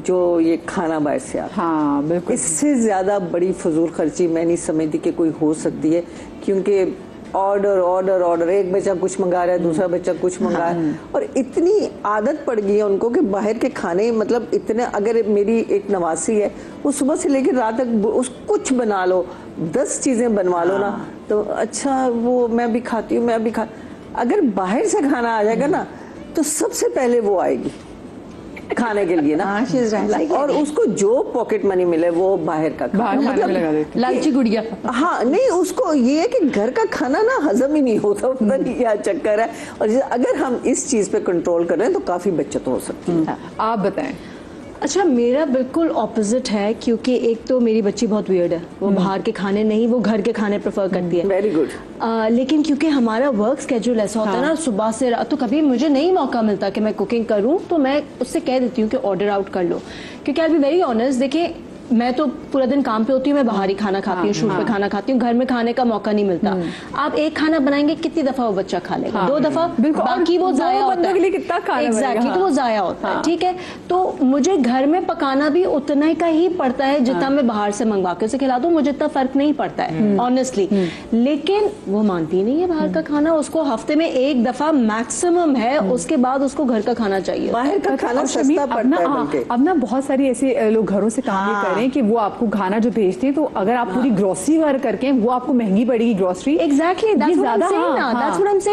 जो ये खाना बाहर से आता, हाँ बिल्कुल, इससे ज्यादा बड़ी फजूल खर्ची मैं नहीं समझती कि कोई हो सकती है। क्योंकि ऑर्डर ऑर्डर ऑर्डर, एक बच्चा कुछ मंगा रहा है, दूसरा बच्चा कुछ मंगा रहा है, और इतनी आदत पड़ गई है उनको कि बाहर के खाने, मतलब इतने, अगर मेरी एक नवासी है वो सुबह से लेकर रात तक उस कुछ बना लो, 10 चीजें बनवा लो ना, तो अच्छा वो मैं भी खाती हूँ, मैं भी खा। अगर बाहर से खाना आ जाएगा ना तो सबसे पहले वो आएगी खाने के लिए ना, और उसको जो पॉकेट मनी मिले वो बाहर का खाना, मतलब लालची गुड़िया। हाँ नहीं, उसको ये है कि घर का खाना ना हजम ही नहीं होता, पता नहीं क्या चक्कर है। और अगर हम इस चीज पे कंट्रोल करें तो काफी बचत हो सकती है। आप बताएं। अच्छा मेरा बिल्कुल ऑपोजिट है, क्योंकि एक तो मेरी बच्ची बहुत वियर्ड है, वो बाहर के खाने नहीं, वो घर के खाने प्रेफर करती है। Very good. लेकिन क्योंकि हमारा वर्क स्केड्यूल ऐसा होता है ना, सुबह से रात, तो कभी मुझे नहीं मौका मिलता कि मैं कुकिंग करूं, तो मैं उससे कह देती हूँ कि ऑर्डर आउट कर लो। क्योंकि आई बी वेरी ऑनेस्ट, देखिए मैं तो पूरा दिन काम पे होती हूँ, मैं बाहर ही खाना खाती हूँ, शूट पे खाना खाती हूँ, घर में खाने का मौका नहीं मिलता। आप एक खाना बनाएंगे, कितनी दफा वो बच्चा खा लेगा? 2 दफा, बाकी वो जाया होता है। एग्जैक्टली, तो वो जाया होता है, ठीक है। तो मुझे घर में पकाना भी उतना का ही पड़ता है जितना मैं बाहर से मंगवा के उसे खिला दूं, मुझे इतना फर्क नहीं पड़ता है ऑनेस्टली। लेकिन वो मानती नहीं है बाहर का खाना, उसको हफ्ते में 1 दफा मैक्सिमम है, उसके बाद उसको घर का खाना चाहिए। बाहर का खाना सस्ता पड़ता है। अब ना बहुत सारी ऐसे लोग घरों से काम कि वो आपको खाना जो भेजते हैं, तो अगर आप पूरी ग्रोसरी वर्क करके वो आपको महंगी पड़ेगी ग्रोसरी। एग्जैक्टली,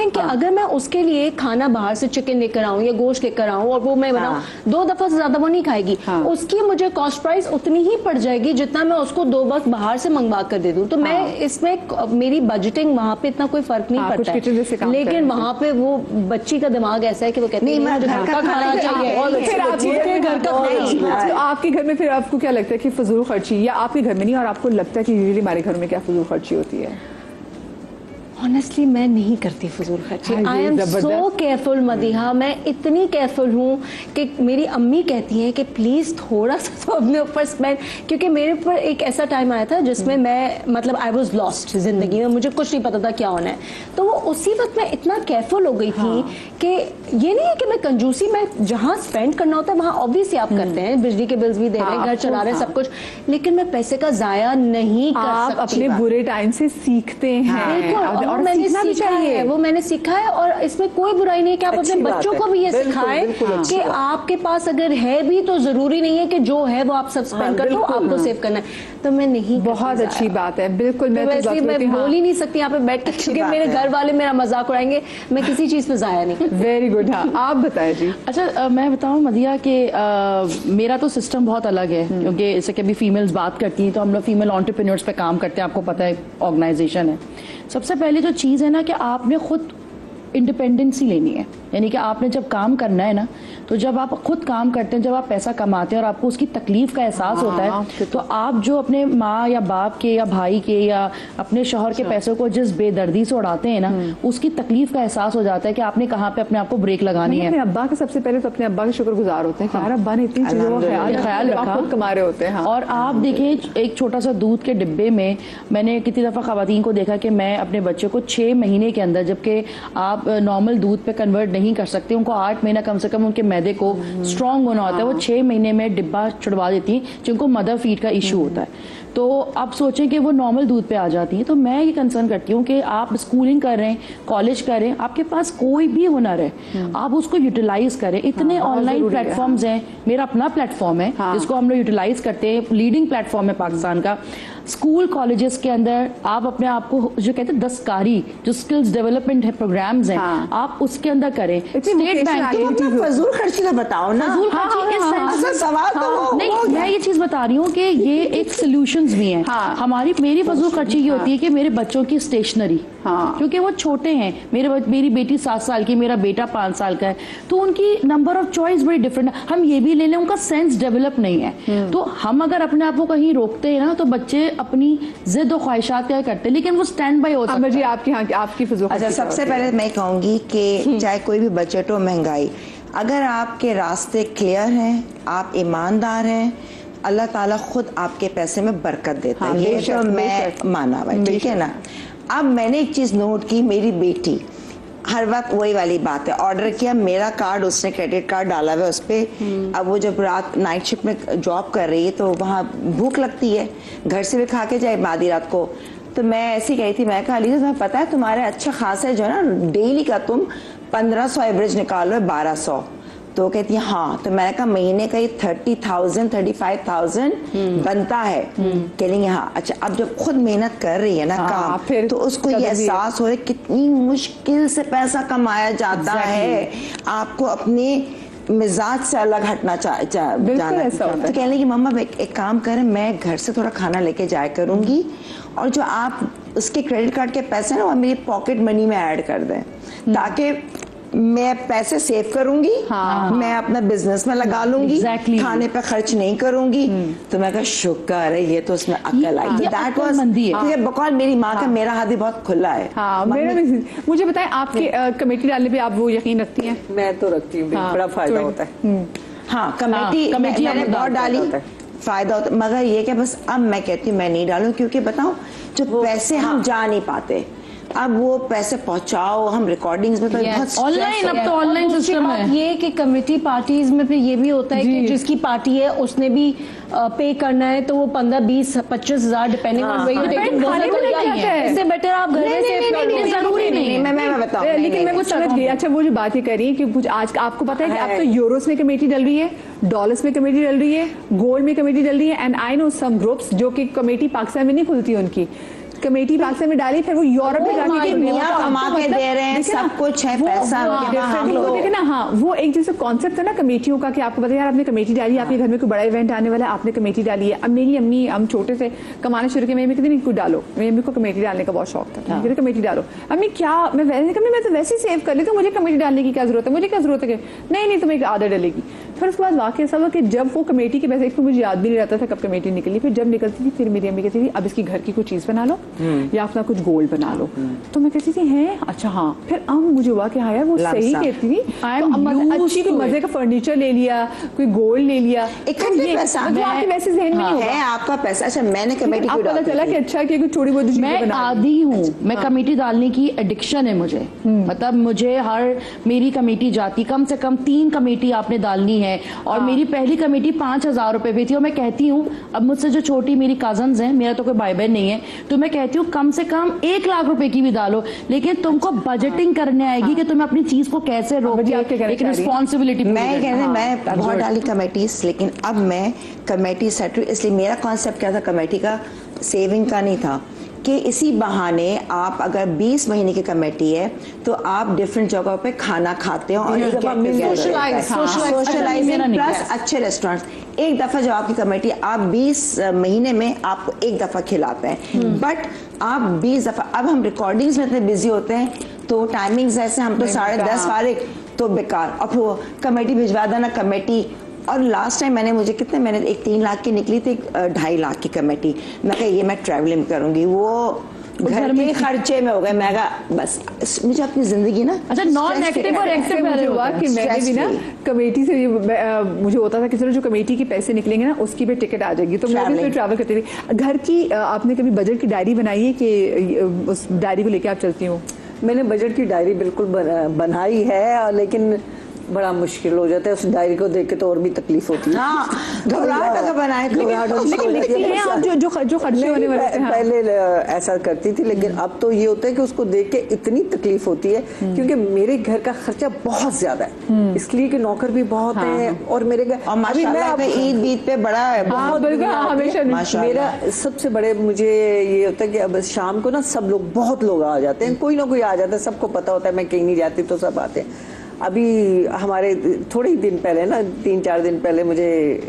कि अगर मैं उसके लिए खाना बाहर से चिकन लेकर आऊं या गोश्त लेकर आऊं और वो मैं बनाऊं, 2 दफा से ज्यादा वो नहीं खाएगी। उसकी मुझे कॉस्ट प्राइस उतनी ही पड़ जाएगी जितना मैं उसको 2 वक्त बाहर से मंगवा कर दे दूं। तो मैं इसमें मेरी बजटिंग वहाँ पे इतना कोई फर्क नहीं पड़ता है। लेकिन वहाँ पे वो बच्ची का दिमाग ऐसा है कि वो कहती है घर का खाना चाहिए। आपके घर में फिर आपको क्या लगता है कि फजूल खर्ची, या आपके घर में नहीं, और आपको लगता है कि यूजुअली हमारे घर में क्या फजूल खर्ची होती है? ऑनेस्टली मैं नहीं करती फजूल खर्ची। I am so careful Madiha, मैं इतनी केयरफुल हूँ कि मेरी अम्मी कहती हैं कि प्लीज थोड़ा सा तो अपने ऊपर स्पेंड, क्योंकि मेरे ऊपर एक ऐसा टाइम आया था जिसमें मैं, मतलब आई वाज लॉस्ट जिंदगी में, मुझे कुछ नहीं पता था क्या होना है। तो वो उसी वक्त मैं इतना केयरफुल हो गई थी कि ये नहीं है कि मैं कंजूसी, मैं जहाँ स्पेंड करना होता है वहाँ ऑब्वियसली आप करते हैं, बिजली के बिल्स भी दे रहे हैं, घर चला रहे हैं, सब कुछ, लेकिन मैं पैसे का जाया नहीं कर सकती। अपने बुरे टाइम से सीखते हैं, और मैंने सीखा है, वो मैंने सीखा है, और इसमें कोई बुराई नहीं है कि आप अपने बच्चों को भी ये सिखाएं कि आपके पास अगर है भी तो जरूरी नहीं है कि जो है वो आप सब स्पेंड कर लो, आपको सेव करना है। तो मैं नहीं, बहुत अच्छी बात है, बिल्कुल। मैं वैसे मैं बोल ही नहीं सकती यहाँ पे बैठ के, क्योंकि मेरे घर वाले मेरा मजाक उड़ाएंगे, मैं किसी चीज पे जाया नहीं। Very good. हाँ आप बताएं जी। अच्छा मैं बताऊं मदिया कि मेरा तो सिस्टम बहुत अलग है, क्योंकि जैसे कि अभी फीमेल्स बात करती हैं तो हम लोग फीमेल एंटरप्रेन्योर्स पे काम करते हैं, आपको पता है ऑर्गेनाइजेशन है। सबसे पहले जो चीज़ है ना कि आपने खुद इंडिपेंडेंसी लेनी है। यानी कि आपने जब काम करना है ना, तो जब आप खुद काम करते हैं, जब आप पैसा कमाते हैं और आपको उसकी तकलीफ का एहसास होता है, तो आप जो अपने माँ या बाप के या भाई के या अपने शौहर के पैसों को जिस बेदर्दी से उड़ाते हैं ना, उसकी तकलीफ का एहसास हो जाता है कि आपने कहाँ पे अपने आप को ब्रेक लगानी है। अपने अब्बा के सबसे पहले तो अपने अब्बा के शुक्रगुजार होते हैं कि यार अब्बा ने इतनी चीजों का ख्याल रखा, खुद कमा रहे होते हैं। और आप देखिए एक छोटा सा दूध के डिब्बे में मैंने कितनी दफा खवातीन को देखा कि मैं अपने बच्चे को 6 महीने के अंदर, जबकि आप नॉर्मल दूध पे कन्वर्ट नहीं कर सकते, उनको 8 महीना कम से कम उनके मैदे को स्ट्रांग होना होता है, वो 6 महीने में डिब्बा छुड़वा देती हैं जिनको मदर फीड का इशू होता है। तो आप सोचें कि वो नॉर्मल दूध पे आ जाती है। तो मैं ये कंसर्न करती हूँ कि आप स्कूलिंग कर रहे हैं, कॉलेज कर रहे हैं, आपके पास कोई भी हुनर है, आप उसको यूटिलाइज करें। इतने ऑनलाइन प्लेटफॉर्म्स हैं, मेरा अपना प्लेटफॉर्म है जिसको हम लोग यूटिलाइज करते हैं, लीडिंग प्लेटफॉर्म है पाकिस्तान का। स्कूल कॉलेजेस के अंदर आप अपने आप को जो कहते हैं दस्तकारी, जो स्किल्स डेवलपमेंट है प्रोग्राम्स हैं, आप उसके अंदर करें। स्टेट बैंक फजूल खर्ची का बताओ ना, फजूल खर्ची सवाल तो नहीं, मैं ये चीज बता रही हूँ कि ये एक सोल्यूशंस भी हैं। मेरी फजूल खर्ची ये होती है कि मेरे बच्चों की स्टेशनरी, क्योंकि वो छोटे हैं, मेरी बेटी 7 साल की, मेरा बेटा 5 साल का है, तो उनकी नंबर ऑफ चॉइस बड़ी डिफरेंट है। हम ये भी ले लें, उनका सेंस डेवलप नहीं है। तो हम अगर अपने आप को कहीं रोकते हैं ना, तो बच्चे अपनी जिद और ख्वाहिशात क्या करते हैं, लेकिन वो स्टैंड बाय हो सकता है। जी आपकी फजूल अच्छा, सबसे पहले मैं कहूंगी कि चाहे कोई भी बजट हो, महंगाई, अगर आपके रास्ते क्लियर हैं, आप ईमानदार हैं, अल्लाह ताला खुद आपके पैसे में बरकत देता है। ये तो मैं माना हुआ, ठीक है ना। अब मैंने एक चीज नोट की, मेरी बेटी हर वक्त वही वाली बात है, ऑर्डर किया, मेरा कार्ड, उसने क्रेडिट कार्ड डाला हुआ है उस पर। अब वो जब रात नाइट शिफ्ट में जॉब कर रही है तो वहाँ भूख लगती है, घर से भी खा के जाए आधी रात को। तो मैं ऐसी कही थी, मैं कहा लीजिए तुम्हें पता है तुम्हारे अच्छा खासा जो है ना डेली का तुम 1500 एवरेज निकालो है 1200। तो कहती है हाँ। तो मैंने कहा महीने का ही 30,000 35,000 बनता है। कहेंगे हाँ। अच्छा, अब जब खुद मेहनत कर रही है ना काम, फिर तो उसको ये एहसास हो रहा है कितनी मुश्किल से पैसा कमाया जाता है। आपको अपने मिजाज से अलग हटना जाना। तो कह लगी मम्मा एक काम करें, मैं घर से थोड़ा खाना लेके जाया करूंगी और जो आप उसके क्रेडिट कार्ड के पैसे ना वो मेरी पॉकेट मनी में ऐड कर दें, ताकि मैं पैसे सेव करूंगी। मैं अपना बिजनेस में लगा लूंगी। खाने पे खर्च नहीं करूंगी। तो मैं कहा शुक्र है, ये तो उसमें अक्ल आई। दैट वाज बकौल मेरी माँ का मेरा हाथ भी बहुत खुला है। मुझे बताएं, आपके कमेटी डालने पे आप वो यकीन रखती हैं? मैं तो रखती हूँ, बड़ा फायदा होता है। हाँ, कमेटी मैंने बहुत डाली, फायदा होता है। मगर ये क्या बस अब मैं कहती हूँ मैं नहीं डालूं, क्योंकि बताऊं जो पैसे हम जा नहीं पाते, अब वो पैसे पहुंचाओ, हम रिकॉर्डिंग्स में तो बहुत ऑनलाइन, अब तो ऑनलाइन सिस्टम है। ये कि कमेटी पार्टीज में फिर ये भी होता है कि जिसकी पार्टी है उसने भी पे करना है, तो वो 15, 20, 25 हजार डिपेंडिंग ऑन वेयर। इससे बेटर आप घर में सेव कर लो, जरूरी नहीं। मैं बताऊं, लेकिन मैं कुछ समझ गई। अच्छा, वो जो बात ही करी कि कुछ आज आपको पता है कि अब तो यूरोस में कमेटी डल रही है, डॉलर्स में कमेटी डल रही है, गोल्ड में कमेटी डल रही है। And I know some groups जो कि कमेटी पाकिस्तान में नहीं खुलती, उनकी कमेटी पाकिस्तान में डाली, फिर वो यूरोप में जाके कमा के दे रहे हैं, सब कुछ है, पैसा देखे ना। हाँ, वो एक जैसे कॉन्सेप्ट है ना कमेटियों का कि आपको पता है यार आपने कमेटी डाली, आपके घर में कोई बड़ा इवेंट आने वाला है, आपने कमेटी डाली है। अब मेरी अम्मी, हम छोटे से कमाना शुरू किया, मेरी कहती नहीं कुछ डालो, मेरी अम्मी को कमेटी डालने का बहुत शौक था। कहते कमेटी डालो। अम्मी क्या, मैं तो वैसे ही सेव कर लेती हूँ, मुझे कमेटी डालने की क्या जरूरत है, मुझे क्या जरूरत है? नहीं तुम्हें आदत डलेगी। फिर उसके बाद वाकई ऐसा हुआ कि जब वो कमेटी के पैसे, मुझे याद भी नहीं रहता था कब कमेटी निकली, फिर जब निकलती थी फिर मेरी अम्मी कहती थी अब इसकी घर की कुछ चीज बना लो या अपना कुछ गोल्ड बना लो। तो मैं कहती थी हैं अच्छा हाँ। फिर अब मुझे हुआ कि हाँ यार वो सही कहती थी, अच्छी कोई मजे का फर्नीचर ले लिया, कोई गोल्ड ले लिया, आपके वैसे जहन में है आपका पैसा। अच्छा, मैंने कमेटी को पता चला कि अच्छा कि थोड़ी बहुत मैं आदी हूँ, मैं कमेटी डालने की एडिक्शन है मुझे। मतलब मुझे मेरी कमेटी जाती, कम से कम 3 कमेटी आपने डालनी है। और मेरी पहली कमेटी 5,000 रुपए पे थी। और मैं कहती हूँ अब मुझसे जो छोटी मेरी कजन्स हैं, मेरा तो कोई भाई बहन नहीं है, तो मैं कहती हूँ कम से कम 1 लाख रुपए की भी डालो, लेकिन तुमको बजटिंग करने आएगी कि तुम्हें अपनी चीज को कैसे रोकोगे, एक रिस्पॉन्सिबिलिटी। मैं बहुत डाली कमेटीज, लेकिन अब मैं कमेटी सेट, इसलिए मेरा कॉन्सेप्ट क्या था कमेटी का, सेविंग का नहीं था कि इसी बहाने आप अगर 20 महीने की कमेटी है तो आप डिफरेंट जगहों पे खाना खाते हो और सोशलाइजिंग प्लस अच्छे रेस्टोरेंट्स। एक दफा जब आपकी कमेटी, आप 20 महीने में आपको एक दफा खिलाते हैं, बट आप 20 दफा, अब हम रिकॉर्डिंग्स में इतने बिजी होते हैं तो टाइमिंग्स ऐसे, हम तो 10:30 फारिग, तो बेकार, और फिर वो कमेटी भिजवा देना कमेटी। और लास्ट टाइम मुझे कितने, मैंने एक 3 लाख की निकली थी, 2.5 लाख की कमेटी। मैं कहा ये मैं ट्रैवलिंग करूंगी, वो घर में खर्चे में हो गए। मैं कहा बस मुझे अपनी जिंदगी ना। अच्छा, नॉन नेगेटिव और एक्टिव मुझे हुआ कि मैंने भी ना कमेटी से मुझे होता था कि चलो जो कमेटी के पैसे निकलेंगे ना उसकी भी टिकट आ जाएगी, तो मैं भी ट्रैवल करती थी। घर की आपने कभी बजट की डायरी बनाई है कि उस डायरी को लेके आप चलती हो? मैंने बजट की डायरी बिल्कुल बनाई है, लेकिन बड़ा मुश्किल हो जाता है। उस डायरी को देख के तो और भी तकलीफ होती है। घबराहट अगर बनाए जो खर्चे होने वाले थे। पहले ऐसा करती थी, लेकिन अब तो ये होता है कि उसको देख के इतनी तकलीफ होती है, क्योंकि मेरे घर का खर्चा बहुत ज्यादा है, इसलिए कि नौकर भी बहुत है और मेरे घर ईद बीद पे बड़ा है, हमेशा मेरा सबसे बड़े मुझे ये होता है कि अब शाम को ना सब लोग, बहुत लोग आ जाते हैं, कोई ना कोई आ जाता है, सबको पता होता है मैं कहीं नहीं जाती तो सब आते हैं। अभी हमारे थोड़े ही दिन पहले ना, 3-4 दिन पहले मुझे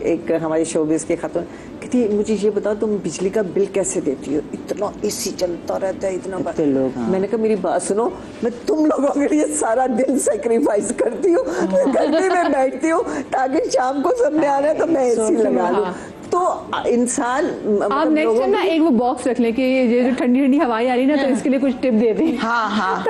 एक हमारी शोबिस के खातून कहती, मुझे ये बताओ तुम बिजली का बिल कैसे देती हो, इतना एसी चलता रहता है, इतना लोग। मैंने कहा मेरी बात सुनो, मैं तुम लोगों के लिए सारा दिन सेक्रीफाइस करती हूँ, गर्मी में बैठती हूँ ताकि शाम को सबने आना है तो मैं एसी लगा लूँ। तो इंसान आप नेक्स्ट टाइम ना एक वो बॉक्स रख लें कि ये जो ठंडी ठंडी हवाएं आ रही ना तो इसके लिए कुछ टिप दे दें। हाँ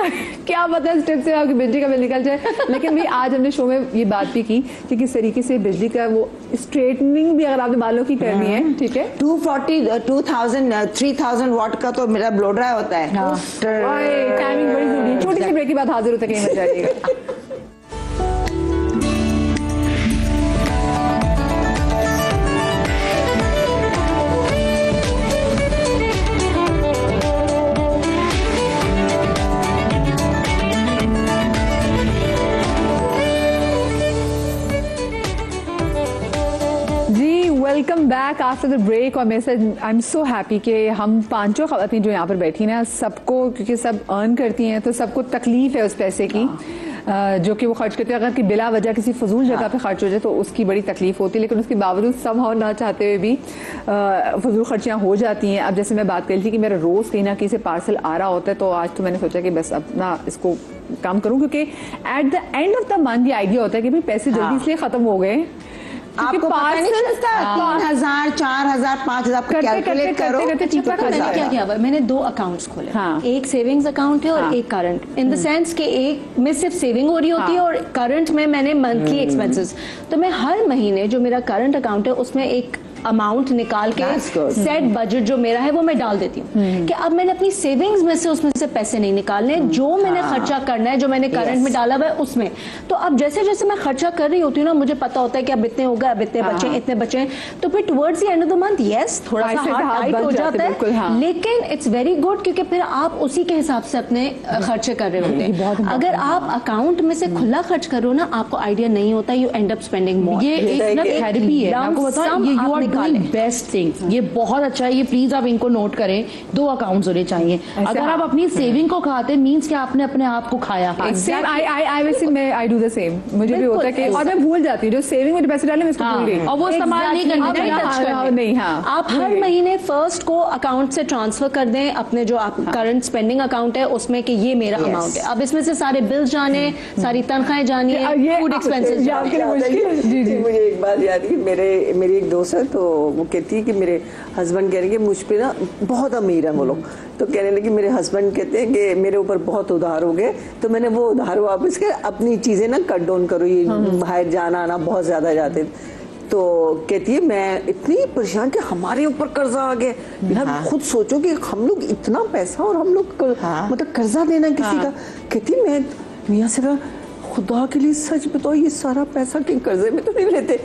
क्या पता इस टिप से आपकी बिजली का बिल निकल जाए। लेकिन भाई आज हमने शो में ये बात भी की कि किस तरीके से बिजली का वो स्ट्रेटनिंग भी अगर आपने बालों की करनी है, ठीक है, 240-3000 वाट का तो मेरा ब्लो ड्राई होता है। टाइमिंग बड़ी जरूरी है। छोटी सी ब्रेक के बाद हाजिर होते कहीं मत जाइएगा। Welcome back after the break. और मेरे साथ आई एम सो हैप्पी कि हम पांचों खवातीन जो यहाँ पर बैठी ना, सबको, क्योंकि सब अर्न करती हैं तो सबको तकलीफ है उस पैसे की जो कि वो खर्च करते हैं। अगर कि बिला वजह किसी फजूल जगह पे खर्च हो जाए तो उसकी बड़ी तकलीफ होती है, लेकिन उसके बावजूद समहाउ ना चाहते हुए भी फजूल खर्चियाँ हो जाती हैं। अब जैसे मैं बात कर रही थी कि मेरा रोज़ कहीं ना कहीं से पार्सल आ रहा होता है, तो आज तो मैंने सोचा कि बस अपना इसको काम करूँ, क्योंकि at the end of the month ये आइडिया होता है कि भाई पैसे जल्दी इसलिए खत्म हो गए, आपको पता नहीं चलता 3000, 4000, 5000 कैलकुलेट करो। मैंने क्या किया, मैंने 2 अकाउंट्स खोले। एक सेविंग्स अकाउंट है और एक करंट, इन द सेंस कि एक में सिर्फ सेविंग हो रही होती है और करंट में मैंने मंथली एक्सपेंसेस। तो मैं हर महीने जो मेरा करंट अकाउंट है उसमें एक अमाउंट निकाल के सेट बजट जो मेरा है वो मैं डाल देती हूँ कि अब मैंने अपनी सेविंग्स में से उसमें से पैसे नहीं निकालने, जो मैंने खर्चा करना है, जो मैंने करंट में डाला हुआ है उसमें। तो अब जैसे जैसे मैं खर्चा कर रही होती हूँ ना, मुझे पता होता है कि अब इतने हो गए, अब इतने बचे, इतने बचे, तो फिर towards the end of the month yes थोड़ा सा हार्ड टाइट हो जाता है, लेकिन इट्स वेरी गुड क्योंकि फिर आप उसी के हिसाब से अपने खर्चे कर रहे होते हैं। अगर आप अकाउंट में से खुला खर्च करो ना, आपको आइडिया नहीं होता, you end up spending more. ये एक थेरेपी है, आपको बताऊं, ये you are doing best thing, ये बहुत अच्छा है। ये प्लीज आप इनको नोट करें, 2 अकाउंट्स होने चाहिए। अगर आप अपनी सेविंग को खाते मींस कि आपने अपने आप को खाया। आई डू द सेम, मुझे भी होता है कि और मैं भूल जाती हूँ जो सेविंग में पैसे डाले मैं उसको भूल गई और वो इस्तेमाल नहीं करना नहीं। आप हर महीने फर्स्ट को अकाउंट से ट्रांसफर कर दें अपने जो आप करंट स्पेंडिंग अकाउंट है उसमें कि ये मेरा अमाउंट है। अब इसमें से सारे बिल्स जाने, सारी तनख्वाहें जानी है, फूड एक्सपेंसेस। मुझे एक बात याद है, मेरी एक दोस्त है तो वो कहती कि मेरे हस्बैंड कह रहे हैं कि मुझ पे ना बहुत अमीर है वो लोग, तो कहने लगे मेरे हस्बैंड कहते हैं कि मेरे ऊपर बहुत उधार हो गए, तो मैंने वो उधार वापस कर अपनी चीजें ना कट डाउन करो, ये बाहर जाना आना बहुत ज्यादा जाते। तो कहती है मैं इतनी परेशान कि हमारे ऊपर कर्जा आ गया। यार खुद सोचो कि हम लोग इतना पैसा और हम लोग मतलब कर्जा देना किसी का। कहती मैं मियाँ से खुदा के लिए सच बताओ ये सारा पैसा कि कर्जे में तो नहीं लेते।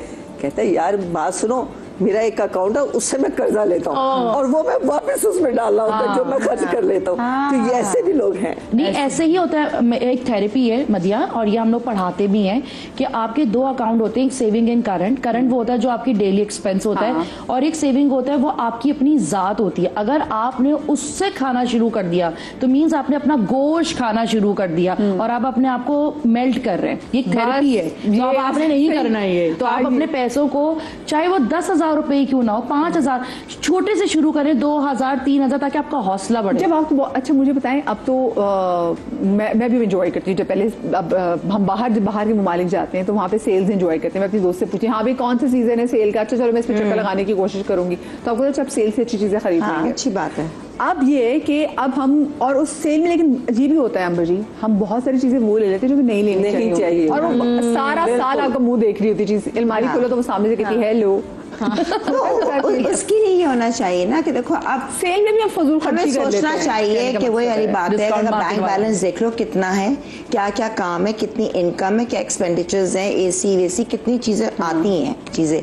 कहता है यार बात सुनो, मेरा एक अकाउंट है उससे मैं कर्जा लेता हूँ और वो मैं वापस उसमें डाल रहा हूँ जो मैं खर्च कर लेता हूँ। तो ये ऐसे भी लोग हैं। नहीं ऐसे ही होता है, एक थेरेपी है मदिया और ये हम लोग पढ़ाते भी हैं कि आपके 2 अकाउंट होते हैं, एक सेविंग एंड करंट। करंट वो होता है जो आपकी डेली एक्सपेंस होता है और एक सेविंग होता है वो आपकी अपनी जात होती है। अगर आपने उससे खाना शुरू कर दिया तो मीन्स आपने अपना गोश्त खाना शुरू कर दिया और आप अपने आप को मेल्ट कर रहे हैं। ये थेरेपी है, तो आपने नहीं करना है। ये तो आप अपने पैसों को चाहे वो 10,000 1000 रुपए ही क्यों ना हो, 5000 छोटे से शुरू करें, 2000 3000 ताकि आपका हौसला बढ़े। जब आपको अच्छा मुझे बताएं, अब तो मैं भी एंजॉय करती हूँ। जब पहले अब हम बाहर के ममालिक जाते हैं तो वहाँ पे सेल्स एंजॉय करते हैं। मैं अपनी दोस्त से पूछी, हाँ भाई कौन सा सीजन है सेल का, अच्छा चलो मैं इस पर चक्कर लगाने की कोशिश करूंगी, तो आपको जब सेल से अच्छी चीजें खरीदेंगे। अच्छी बात है। अब ये कि अब हम और उस सेल में, लेकिन अजीब ही होता है अंबर जी, हम बहुत सारी चीजें वो ले लेते हैं जो कि नहीं लेनी चाहिए, और वो सारा साल आपका मुंह देख रही होती चीज, अलमारी खोलो तो वो सामने से कहती है लो। तो इसके लिए ये होना चाहिए ना कि देखो अब सेल में भी हम फजूल हमें खर्ची कर लेते सोचना हैं। चाहिए कि वही वाली बात है, अगर बैंक बैलेंस देख लो कितना है, क्या क्या काम है, कितनी इनकम है, क्या एक्सपेंडिचर्स हैं, एसी वेसी कितनी चीजें आती हैं चीजें।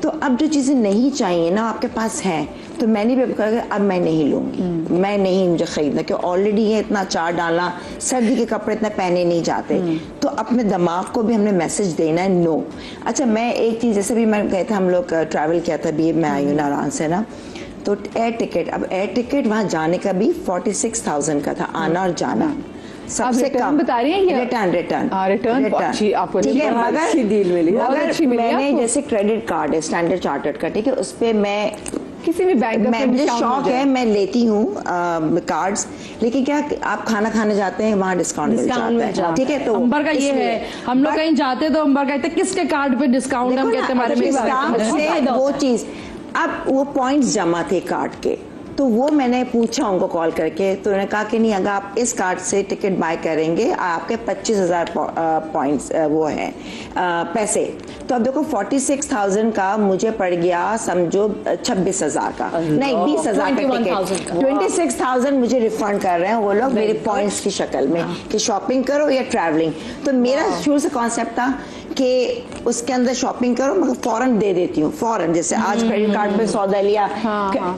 तो अब जो चीजें नहीं चाहिए ना आपके पास हैं, तो मैंने भी कहा अब मैं नहीं लूंगी, मैं नहीं, मुझे खरीदना, कि ऑलरेडी ये इतना अचार डालना, सर्दी के कपड़े इतना पहने नहीं जाते। तो अपने दिमाग को भी हमने मैसेज देना है नो। अच्छा मैं एक चीज, जैसे भी मैं गए थे, हम लोग ट्रैवल किया था, अभी मैं आई हूँ नारायण से ना, तो एयर टिकट, अब एयर टिकट वहां जाने का भी 46,000 का था, आना और जाना। सबसे कम बता रही हैं, रिटर्न आपको ठीक है। मगर अच्छी डील मिली, अगर मैंने जैसे क्रेडिट कार्ड है स्टैंडर्ड चार्टर्ड का, ठीक है, उस पर मैं किसी भी बैंक का मुझे शौक है, मैं लेती हूँ कार्ड्स, लेकिन क्या आप खाना खाने जाते हैं वहाँ डिस्काउंट मिल जाता है, ठीक है। तो अंबर का ये है, हम लोग कहीं जाते तो अंबर कहते किसके कार्ड पे डिस्काउंट, हम कहते हमारे वो चीज। अब वो पॉइंट्स जमा थे कार्ड के, तो वो मैंने पूछा उनको कॉल करके, तो उन्होंने कहा कि नहीं, अगर आप इस कार्ड से टिकट बाय करेंगे आपके 25,000 पॉइंट्स वो है पैसे। तो अब देखो 46,000 का मुझे पड़ गया समझो 26,000 का, नहीं 20,000 का टिकट, 26,000 मुझे रिफंड कर रहे हैं वो लोग मेरे पॉइंट्स की शक्ल में, कि शॉपिंग करो या ट्रैवलिंग। तो मेरा शुरू से कॉन्सेप्ट था कि उसके अंदर शॉपिंग करो, मगर फौरन दे देती हूँ, फौरन। जैसे आज क्रेडिट कार्ड पे सौदा लिया,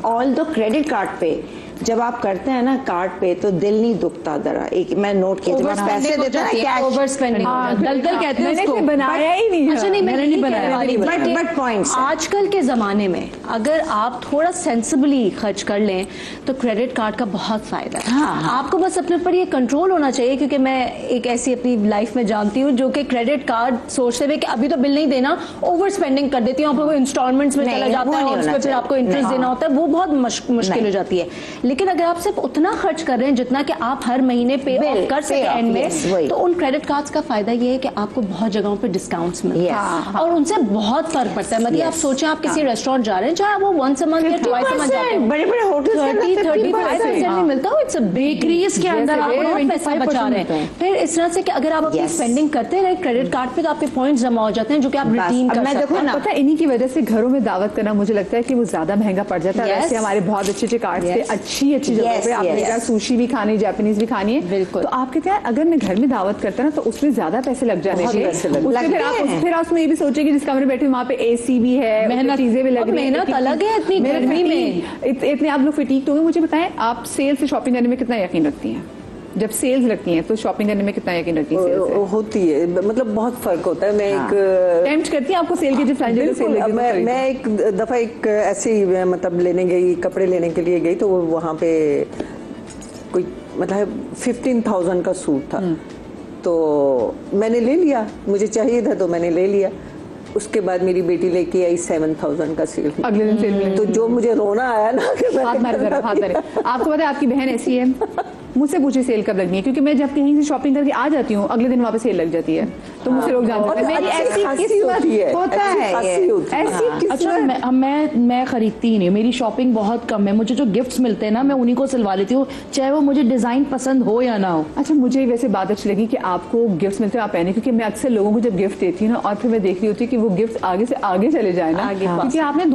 ऑल दो क्रेडिट कार्ड पे जब आप करते हैं ना कार्ड पे, तो दिल नहीं दुखता जरा। एक मैं नोट किया, जब आप पैसे देते हैं ना कैश, ओवर स्पेंडिंग, दलदल कहते हैं उसको, बनाया ही नहीं। अच्छा नहीं, मैंने नहीं बनाया, बट पॉइंट्स आजकल के जमाने में अगर आप थोड़ा सेंसिबली खर्च कर लें तो क्रेडिट कार्ड का बहुत फायदा है। आपको बस अपने ऊपर ये कंट्रोल होना चाहिए, क्योंकि मैं एक ऐसी अपनी लाइफ में जानती हूँ जो कि क्रेडिट कार्ड सोचते हुए कि अभी तो बिल नहीं देना, ओवर स्पेंडिंग कर देती हूँ, आपको इंस्टॉलमेंट्स में चला जाता है और उस पर फिर आपको इंटरेस्ट देना होता है, वो बहुत मुश्किल हो जाती है। लेकिन अगर आप सिर्फ उतना खर्च कर रहे हैं जितना कि आप हर महीने पे ऑफ कर सके एंड में, तो उन क्रेडिट कार्ड्स का फायदा ये है कि आपको बहुत जगहों पे डिस्काउंट्स मिलते हैं और उनसे बहुत फर्क पड़ता है। मतलब आप सोचें, आप किसी रेस्टोरेंट जा रहे हैं, चाहे वो वंस अ मंथ या ट्वाइस अ मंथ जाते हैं, बड़े-बड़े होटल्स 30-35% में मिलता है। इट्स अ बेकरीज के अंदर आप बहुत पैसा बचा रहे हैं। फिर इस तरह से कि अगर आप अपनी स्पेंडिंग करते रहे क्रेडिट कार्ड पे, तो आपके पॉइंट्स जमा हो जाते हैं जो कि आप रिडीम कर सकते हैं। पता है, इन्हीं की वजह से घरों में दावत करना मुझे लगता है कि वो ज्यादा महंगा पड़ जाता है। वैसे हमारे बहुत अच्छे कार्ड थे, अच्छी जगह पे आपने सुशी भी खानी, जापानीज भी खानी है, बिल्कुल। तो आप कहते हैं अगर मैं घर में दावत करता ना तो उसमें ज्यादा पैसे लग जाने चाहिए। फिर आप उसमें ये भी सोचे कि जिस कमरे बैठे वहाँ पे एसी भी है, मेहनत चीजें भी लग रही है, मेहनत अलग है इतनी गर्मी में, इतने आप लोग फिटीक होंगे। मुझे बताएं, आप सेल से शॉपिंग करने में कितना यकीन रखती हैं? जब सेल्स लगती हैं तो शॉपिंग करने में कितना यकीन रखती है? होती है, मतलब बहुत फर्क होता है। मैं एक टेम्प्ट करती हूँ आपको सेल की, जब मैं एक दफा एक ऐसे ही मतलब लेने गई, कपड़े लेने के लिए गई, तो वहाँ पे कोई मतलब 15,000 का सूट था, तो मैंने ले लिया, मुझे चाहिए था तो मैंने ले लिया। उसके बाद मेरी बेटी लेके आई 7,000 का सेल, अगले दिन सेल में, तो जो मुझे रोना आया ना कि आपको पता है आपकी बहन ऐसी है, मुझसे पूछे सेल कब लगनी है, क्योंकि मैं जब कहीं से शॉपिंग करके आ जाती हूँ अगले दिन वहाँ पे सेल लग जाती है, तो मुझसे लोग जानते हैं मेरी ऐसी किस्मत होता है, ऐसी अच्छा मैं खरीदती ही नहीं, मेरी शॉपिंग बहुत कम है। मुझे जो गिफ्ट्स मिलते हैं ना, मैं उन्हीं को सिलवा लेती हूँ, चाहे वो मुझे डिजाइन पसंद हो या ना हो। अच्छा, मुझे वैसे बात अच्छी लगी कि आपको गिफ्ट्स मिलते हैं, आप पहने, क्योंकि मैं अक्सर लोगों को जब गिफ्ट देती हूँ ना, और फिर मैं देख रही होती हूँ कि वो गिफ्ट आगे से आगे चले जाए ना, क्योंकि आपने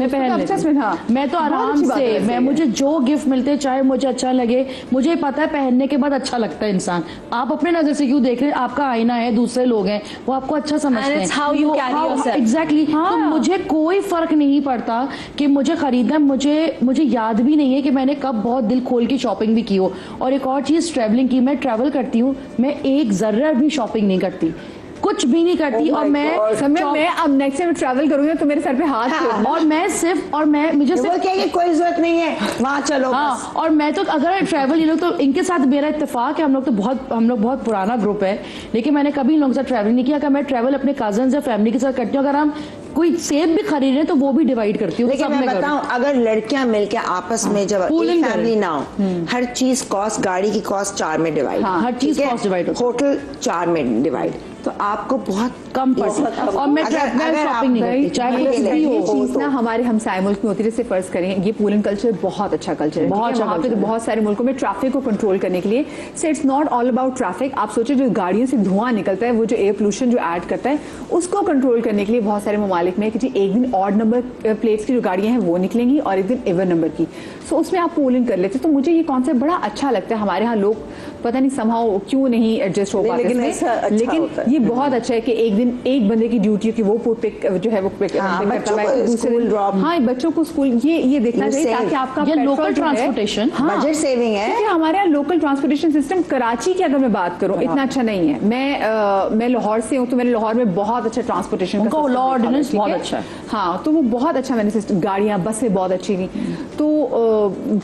मैं तो आराम से, मैं मुझे जो गिफ्ट मिलते हैं, चाहे मुझे अच्छा लगे, मुझे पता है पहनने के बाद अच्छा लगता है इंसान। आप अपने नजर से क्यों देख रहे हैं, आपका आईना है, दूसरे लोग हैं, वो आपको अच्छा समझते हैं। एग्जैक्टली। तो मुझे कोई फर्क नहीं पड़ता कि मुझे खरीदना, मुझे याद भी नहीं है कि मैंने कब बहुत दिल खोल के शॉपिंग भी की हो। और एक और चीज, ट्रैवलिंग की, मैं ट्रैवल करती हूँ, मैं एक जर्रा भी शॉपिंग नहीं करती, कुछ भी नहीं करती। और मैं अब नेक्स्ट टाइम ट्रैवल करूंगी तो मेरे सर पे हाथ और मैं सिर्फ और मैं मुझे सिर्फ कहेंगे कोई जरूरत नहीं है वहां चलो। हाँ, और मैं तो अगर ट्रैवल, ये लोग तो इनके साथ मेरा इत्तेफाक है, हम लोग बहुत पुराना ग्रुप है, लेकिन मैंने कभी इन लोगों के साथ ट्रैवल नहीं किया। अगर मैं ट्रैवल अपने कजन्स या फैमिली के साथ करती हूँ, अगर हम कोई सेब भी खरीद रहे तो वो भी डिवाइड करती हूँ। लेकिन मैं बताऊं, अगर लड़कियां मिलके आपस में जब एक फैमिली ना हो, हर चीज कॉस्ट, गाड़ी की कॉस्ट 4 में डिवाइड, हर चीज कॉस्ट डिवाइड, होटल 4 में डिवाइड, तो आपको बहुत कम पड़ता है। और मैं शॉपिंग नहीं करती, चाहे ये चीज ना हमारे हमसाए मुल्क में होती है। जैसे फर्ज करें, ये पूलन कल्चर बहुत अच्छा कल्चर है, बहुत वहाँ पे तो बहुत सारे मुल्कों में ट्रैफिक को कंट्रोल करने के लिए, so it's not all about traffic. आप सोचो जो गाड़ियों से धुआं निकलता है, वो जो एयर पोल्यूशन जो ऐड करता है, उसको कंट्रोल करने के लिए बहुत सारे ममालिक में कि जी एक दिन ऑड नंबर प्लेट्स की जो गाड़ियां हैं वो निकलेंगी और एक दिन इवन नंबर की, सो उसमें आप पोलिंग कर लेते। तो मुझे ये कॉन्सेप्ट बड़ा अच्छा लगता है। हमारे यहाँ लोग पता नहीं समहाउ क्यों नहीं एडजस्ट हो पाते, लेकिन ये बहुत अच्छा है कि एक दिन एक बंदे की ड्यूटी कि वो पिक जो है वो पिक करता है, स्कूल ड्रॉप, हाँ बच्चों को स्कूल, ये देखना चाहिए ताकि आपका लोकल ट्रांसपोर्टेशन बजट सेविंग है। क्योंकि हमारे यहाँ लोकल ट्रांसपोर्टेशन सिस्टम कराची की अगर मैं बात करूँ इतना अच्छा नहीं है। मैं लाहौर से हूँ, तो मैंने लाहौर में बहुत अच्छा ट्रांसपोर्टेशन का लॉ ऑर्डिनेंस बहुत अच्छा है, हाँ, तो वो बहुत अच्छा मैंने सिस्टम, गाड़ियाँ बसें बहुत अच्छी थी, तो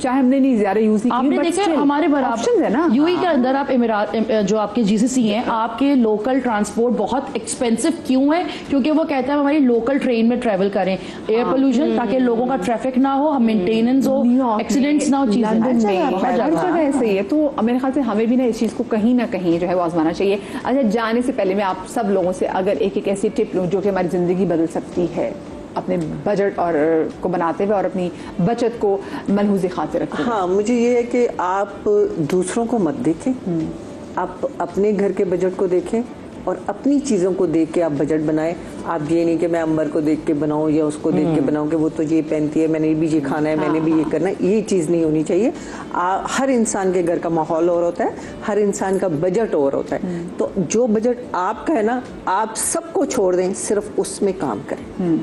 चाहे हमने नहीं ज्यादा यूज नहीं, आपने देखा हमारे बराबर है ना यूएई के अंदर, आप इमिरात जो आपके जीसीसी हैं, आपके लोकल ट्रांसपोर्ट बहुत एक्सपेंसिव क्यों है? क्योंकि वो कहता है हमारी लोकल ट्रेन में ट्रेवल करें, एयर पोल्यूशन, ताकि लोगों का ट्रैफिक ना हो, मेंटेनेंस हो, एक्सीडेंट्स ना हो, चीजें हर जगह ऐसे ही है। तो मेरे ख्याल से हमें भी ना इस चीज को कहीं ना कहीं जो है वो आजमाना चाहिए। अच्छा, जाने से पहले मैं आप सब लोगों से अगर एक ऐसी टिप लूं जो कि हमारी जिंदगी बदल सकती है अपने बजट और को बनाते हुए और अपनी बचत को मलहूज़े खातिर रखते हुए। हाँ, मुझे ये है कि आप दूसरों को मत देखें, आप अपने घर के बजट को देखें और अपनी चीज़ों को देख के आप बजट बनाएं। आप ये नहीं कि मैं अंबर को देख के बनाऊं या उसको देख के बनाऊं कि वो तो ये पहनती है, मैंने भी ये खाना है, मैंने भी ये करना है, ये चीज़ नहीं होनी चाहिए। हर इंसान के घर का माहौल और होता है, हर इंसान का बजट और होता है। तो जो बजट आपका है ना, आप सबको छोड़ दें, सिर्फ उसमें काम करें।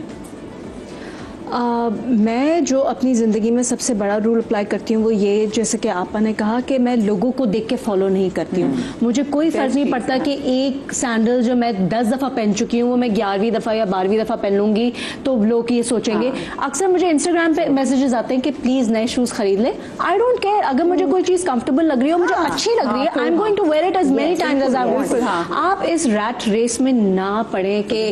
मैं जो अपनी ज़िंदगी में सबसे बड़ा रूल अप्लाई करती हूँ वो ये, जैसे कि आपा ने कहा कि मैं लोगों को देख के फॉलो नहीं करती हूँ। मुझे कोई फ़र्क नहीं पड़ता कि एक सैंडल जो मैं 10 दफ़ा पहन चुकी हूँ वो मैं 11वीं दफ़ा या 12वीं दफ़ा पहन लूँगी तो लोग ये सोचेंगे। अक्सर मुझे इंस्टाग्राम पे मैसेजेस आते हैं कि प्लीज़ नए शूज़ खरीद ले। आई डोंट केयर, अगर मुझे कोई चीज़ कंफर्टेबल लग रही है, मुझे अच्छी लग रही है, I am going to wear it as many times as I want. आप इस रैट रेस में ना पड़े कि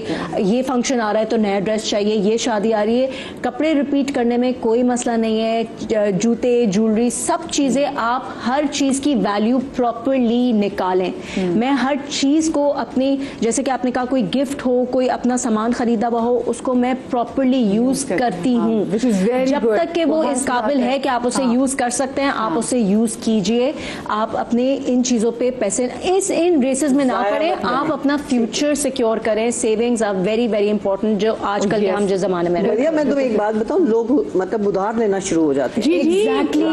ये फंक्शन आ रहा है तो नया ड्रेस चाहिए, ये शादी आ रही है। कपड़े रिपीट करने में कोई मसला नहीं है, जूते, ज्वेलरी, सब चीजें, आप हर चीज की वैल्यू प्रॉपरली निकालें। मैं हर चीज को अपनी, जैसे कि आपने कहा कोई गिफ्ट हो, कोई अपना सामान खरीदा हुआ हो, उसको मैं प्रॉपरली यूज करती हूँ। जब तक कि वो इस काबिल है कि आप उसे यूज कर सकते हैं, आप उसे यूज कीजिए। आप अपने इन चीजों पे पैसे इन रेसेस में ना पड़े, आप अपना फ्यूचर सिक्योर करें। Savings are very very important, जो आजकल के हम जिस जमाने में रहते हैं। मैं तुम्हें एक बात बताऊं, लोग मतलब उधार लेना शुरू हो जाते हैं। एग्जैक्टली,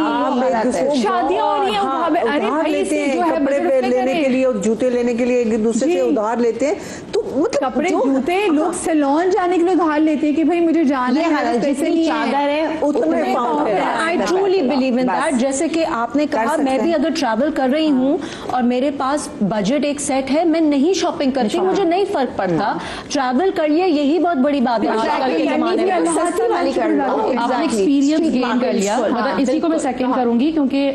शादियां हो रही हैं, उधार लेते हैं, कपड़े लेने के लिए और जूते लेने के लिए एक दूसरे से उधार लेते हैं। तो मतलब कपड़े, जूते, लोग सैलून जाने के लिए उधार लेते हैं कि भाई मुझे जाना है, पैसे नहीं चादर है उतने पाउंड है। I truly believe in that. जैसे कि आपने कहा, मैं भी अगर ट्रैवल कर रही हूँ और मेरे पास बजट एक सेट है, मैं नहीं शॉपिंग करती, मुझे नहीं फर्क पड़ता। ट्रैवल करिए, यही बहुत बड़ी बात है आजकल के जमाने में। आपने एक्सपीरियंस गेन कर लिया, मतलब इसी को मैं सेकंड करूंगी, क्योंकि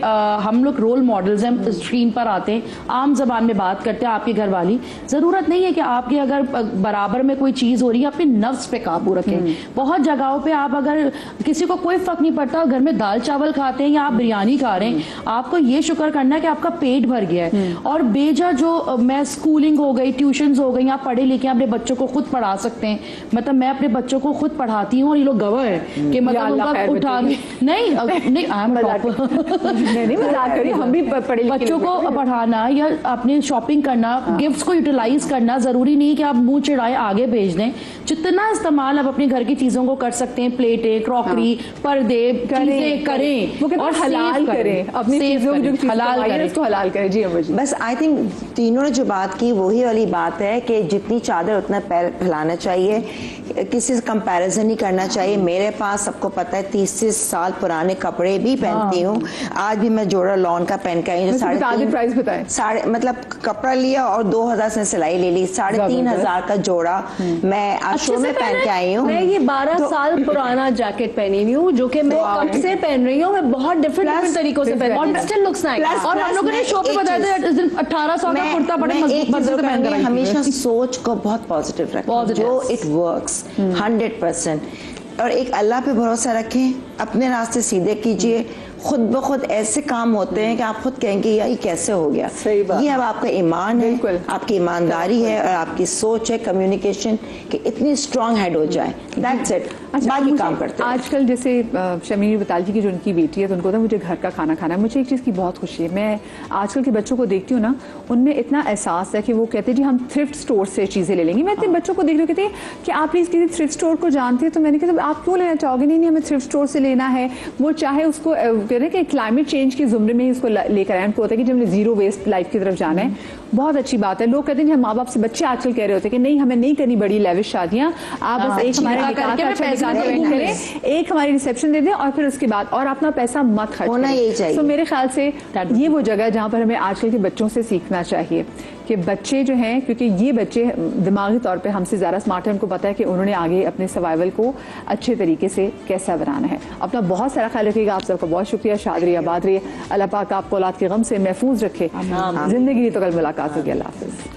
हम लोग रोल मॉडल्स हैं, स्क्रीन पर आते हैं, आम जबान में बात करते हैं, आपके घर वाली। जरूरत नहीं है कि आपके अगर बराबर में कोई चीज हो रही है, अपने नफ्स पे काबू रखें। बहुत जगहों पे आप, अगर किसी को कोई फर्क नहीं पड़ता, घर में दाल चावल खाते हैं या आप बिरयानी खा रहे हैं, आपको ये शुक्र करना है कि आपका पेट भर गया है। और बेजा जो मैं स्कूलिंग हो गई, ट्यूशन हो गई, आप पढ़े लिखे अपने बच्चों को खुद पढ़ा सकते हैं। मतलब मैं अपने बच्चों को खुद पढ़ाती हूँ और ये लोग गवाह है कि मतलब उनका उठा नहीं मजाक करिए, हम भी पढ़े बच्चों को पढ़ाना या अपने शॉपिंग करना, गिफ्ट्स को यूटिलाइज करना, जरूरी नहीं कि आप मुंह चिढ़ाए आगे भेज दें। जितना इस्तेमाल आप अपने घर की चीजों को कर सकते हैं, प्लेटें, क्रॉकरी, पर्दे, चीजें करें और हलाल करें, अपनी चीजों को हलाल करें, उसको हलाल करें। जी अम्मा जी, बस आई थिंक तीनों ने जो बात की वही वाली बात है कि जितनी चादर उतना पैर फैलाना चाहिए, किसी से कंपैरिजन नहीं करना चाहिए। मेरे पास सबको पता है 30 साल पुराने कपड़े भी पहनती हूँ, आज भी मैं जोड़ा लॉन का पहन के आई हूँ। प्राइस बताएं। मतलब कपड़ा लिया और 2000 से सिलाई ले ली, 3500 का जोड़ा मैं आज शो में पहन के आई हूँ। मैं ये 12 साल पुराना जैकेट पहनी हुई हूँ, जो कि मैं कब से पहन रही हूँ। मैं बहुत डिफरेंट तरीकों से पहन, और स्टिल लुक्स नाइस। और हम लोगों ने शो पे बताया था 1800 का कुर्ता बड़े मजबूत से पहन कर, हमेशा सोच को बहुत पॉजिटिव रखना, जो इट वर्क्स। 100%। और एक अल्लाह पे भरोसा रखें, अपने रास्ते सीधे कीजिए। खुद ब खुद ऐसे काम होते हैं कि आप खुद कहेंगे यार ये कैसे हो गया। सही बात। ये अब आपका ईमान है, बिल्कुल। आपकी ईमानदारी है और आपकी सोच है, कम्युनिकेशन कि इतनी स्ट्रांग हेड हो जाए। That's it. बाकी काम करते हैं। आजकल जैसे शमीनी बताली की जो उनकी बेटी है तो उनको ना मुझे घर का खाना खाना है। मुझे एक चीज़ की बहुत खुशी है, मैं आजकल के बच्चों को देखती हूँ ना, उनमें इतना एहसास है कि वो कहते हैं जी हम थ्रिफ्ट स्टोर से चीज़ें ले लेंगे। मैं अपने बच्चों को देख रही हूँ, कहते हैं कि आप प्लीज़ किसी थ्रिफ्ट स्टोर को जानते हैं, तो मैंने कहा आप क्यों लेना चाहोगे? नहीं हमें थ्रिफ्ट स्टोर से लेना है। वो चाहे उसको कह रहे हैं कि क्लाइमेट चेंज के जुमरे में ही उसको लेकर आए। उनको होता है कि जब हमने जीरो वेस्ट लाइफ की तरफ जाना है। बहुत अच्छी बात है। लोग कहते हैं माँ बाप से, बच्चे आजकल कह रहे होते हैं कि नहीं हमें नहीं करनी बड़ी लेविश शादियां, आप बस एक हमारे एक हमारी रिसेप्शन दे दें और फिर उसके बाद और अपना पैसा मत खर्च होना यही चाहिए। तो मेरे ख्याल से ये वो जगह है जहाँ पर हमें आजकल के बच्चों से सीखना चाहिए कि बच्चे जो हैं, क्योंकि ये बच्चे दिमागी तौर पे हमसे ज़्यादा स्मार्ट हैं, उनको पता है कि उन्होंने आगे अपने सर्वाइवल को अच्छे तरीके से कैसा बनाना है। अपना बहुत सारा ख्याल रखिएगा। आप सबका बहुत शुक्रिया। शाद रहिए, आबाद रहिए। अल्लाह पाक आपको औलाद के गम से महफूज रखे। जिंदगी तो कल मुलाकात होगी। अल्लाह हाफ़िज़।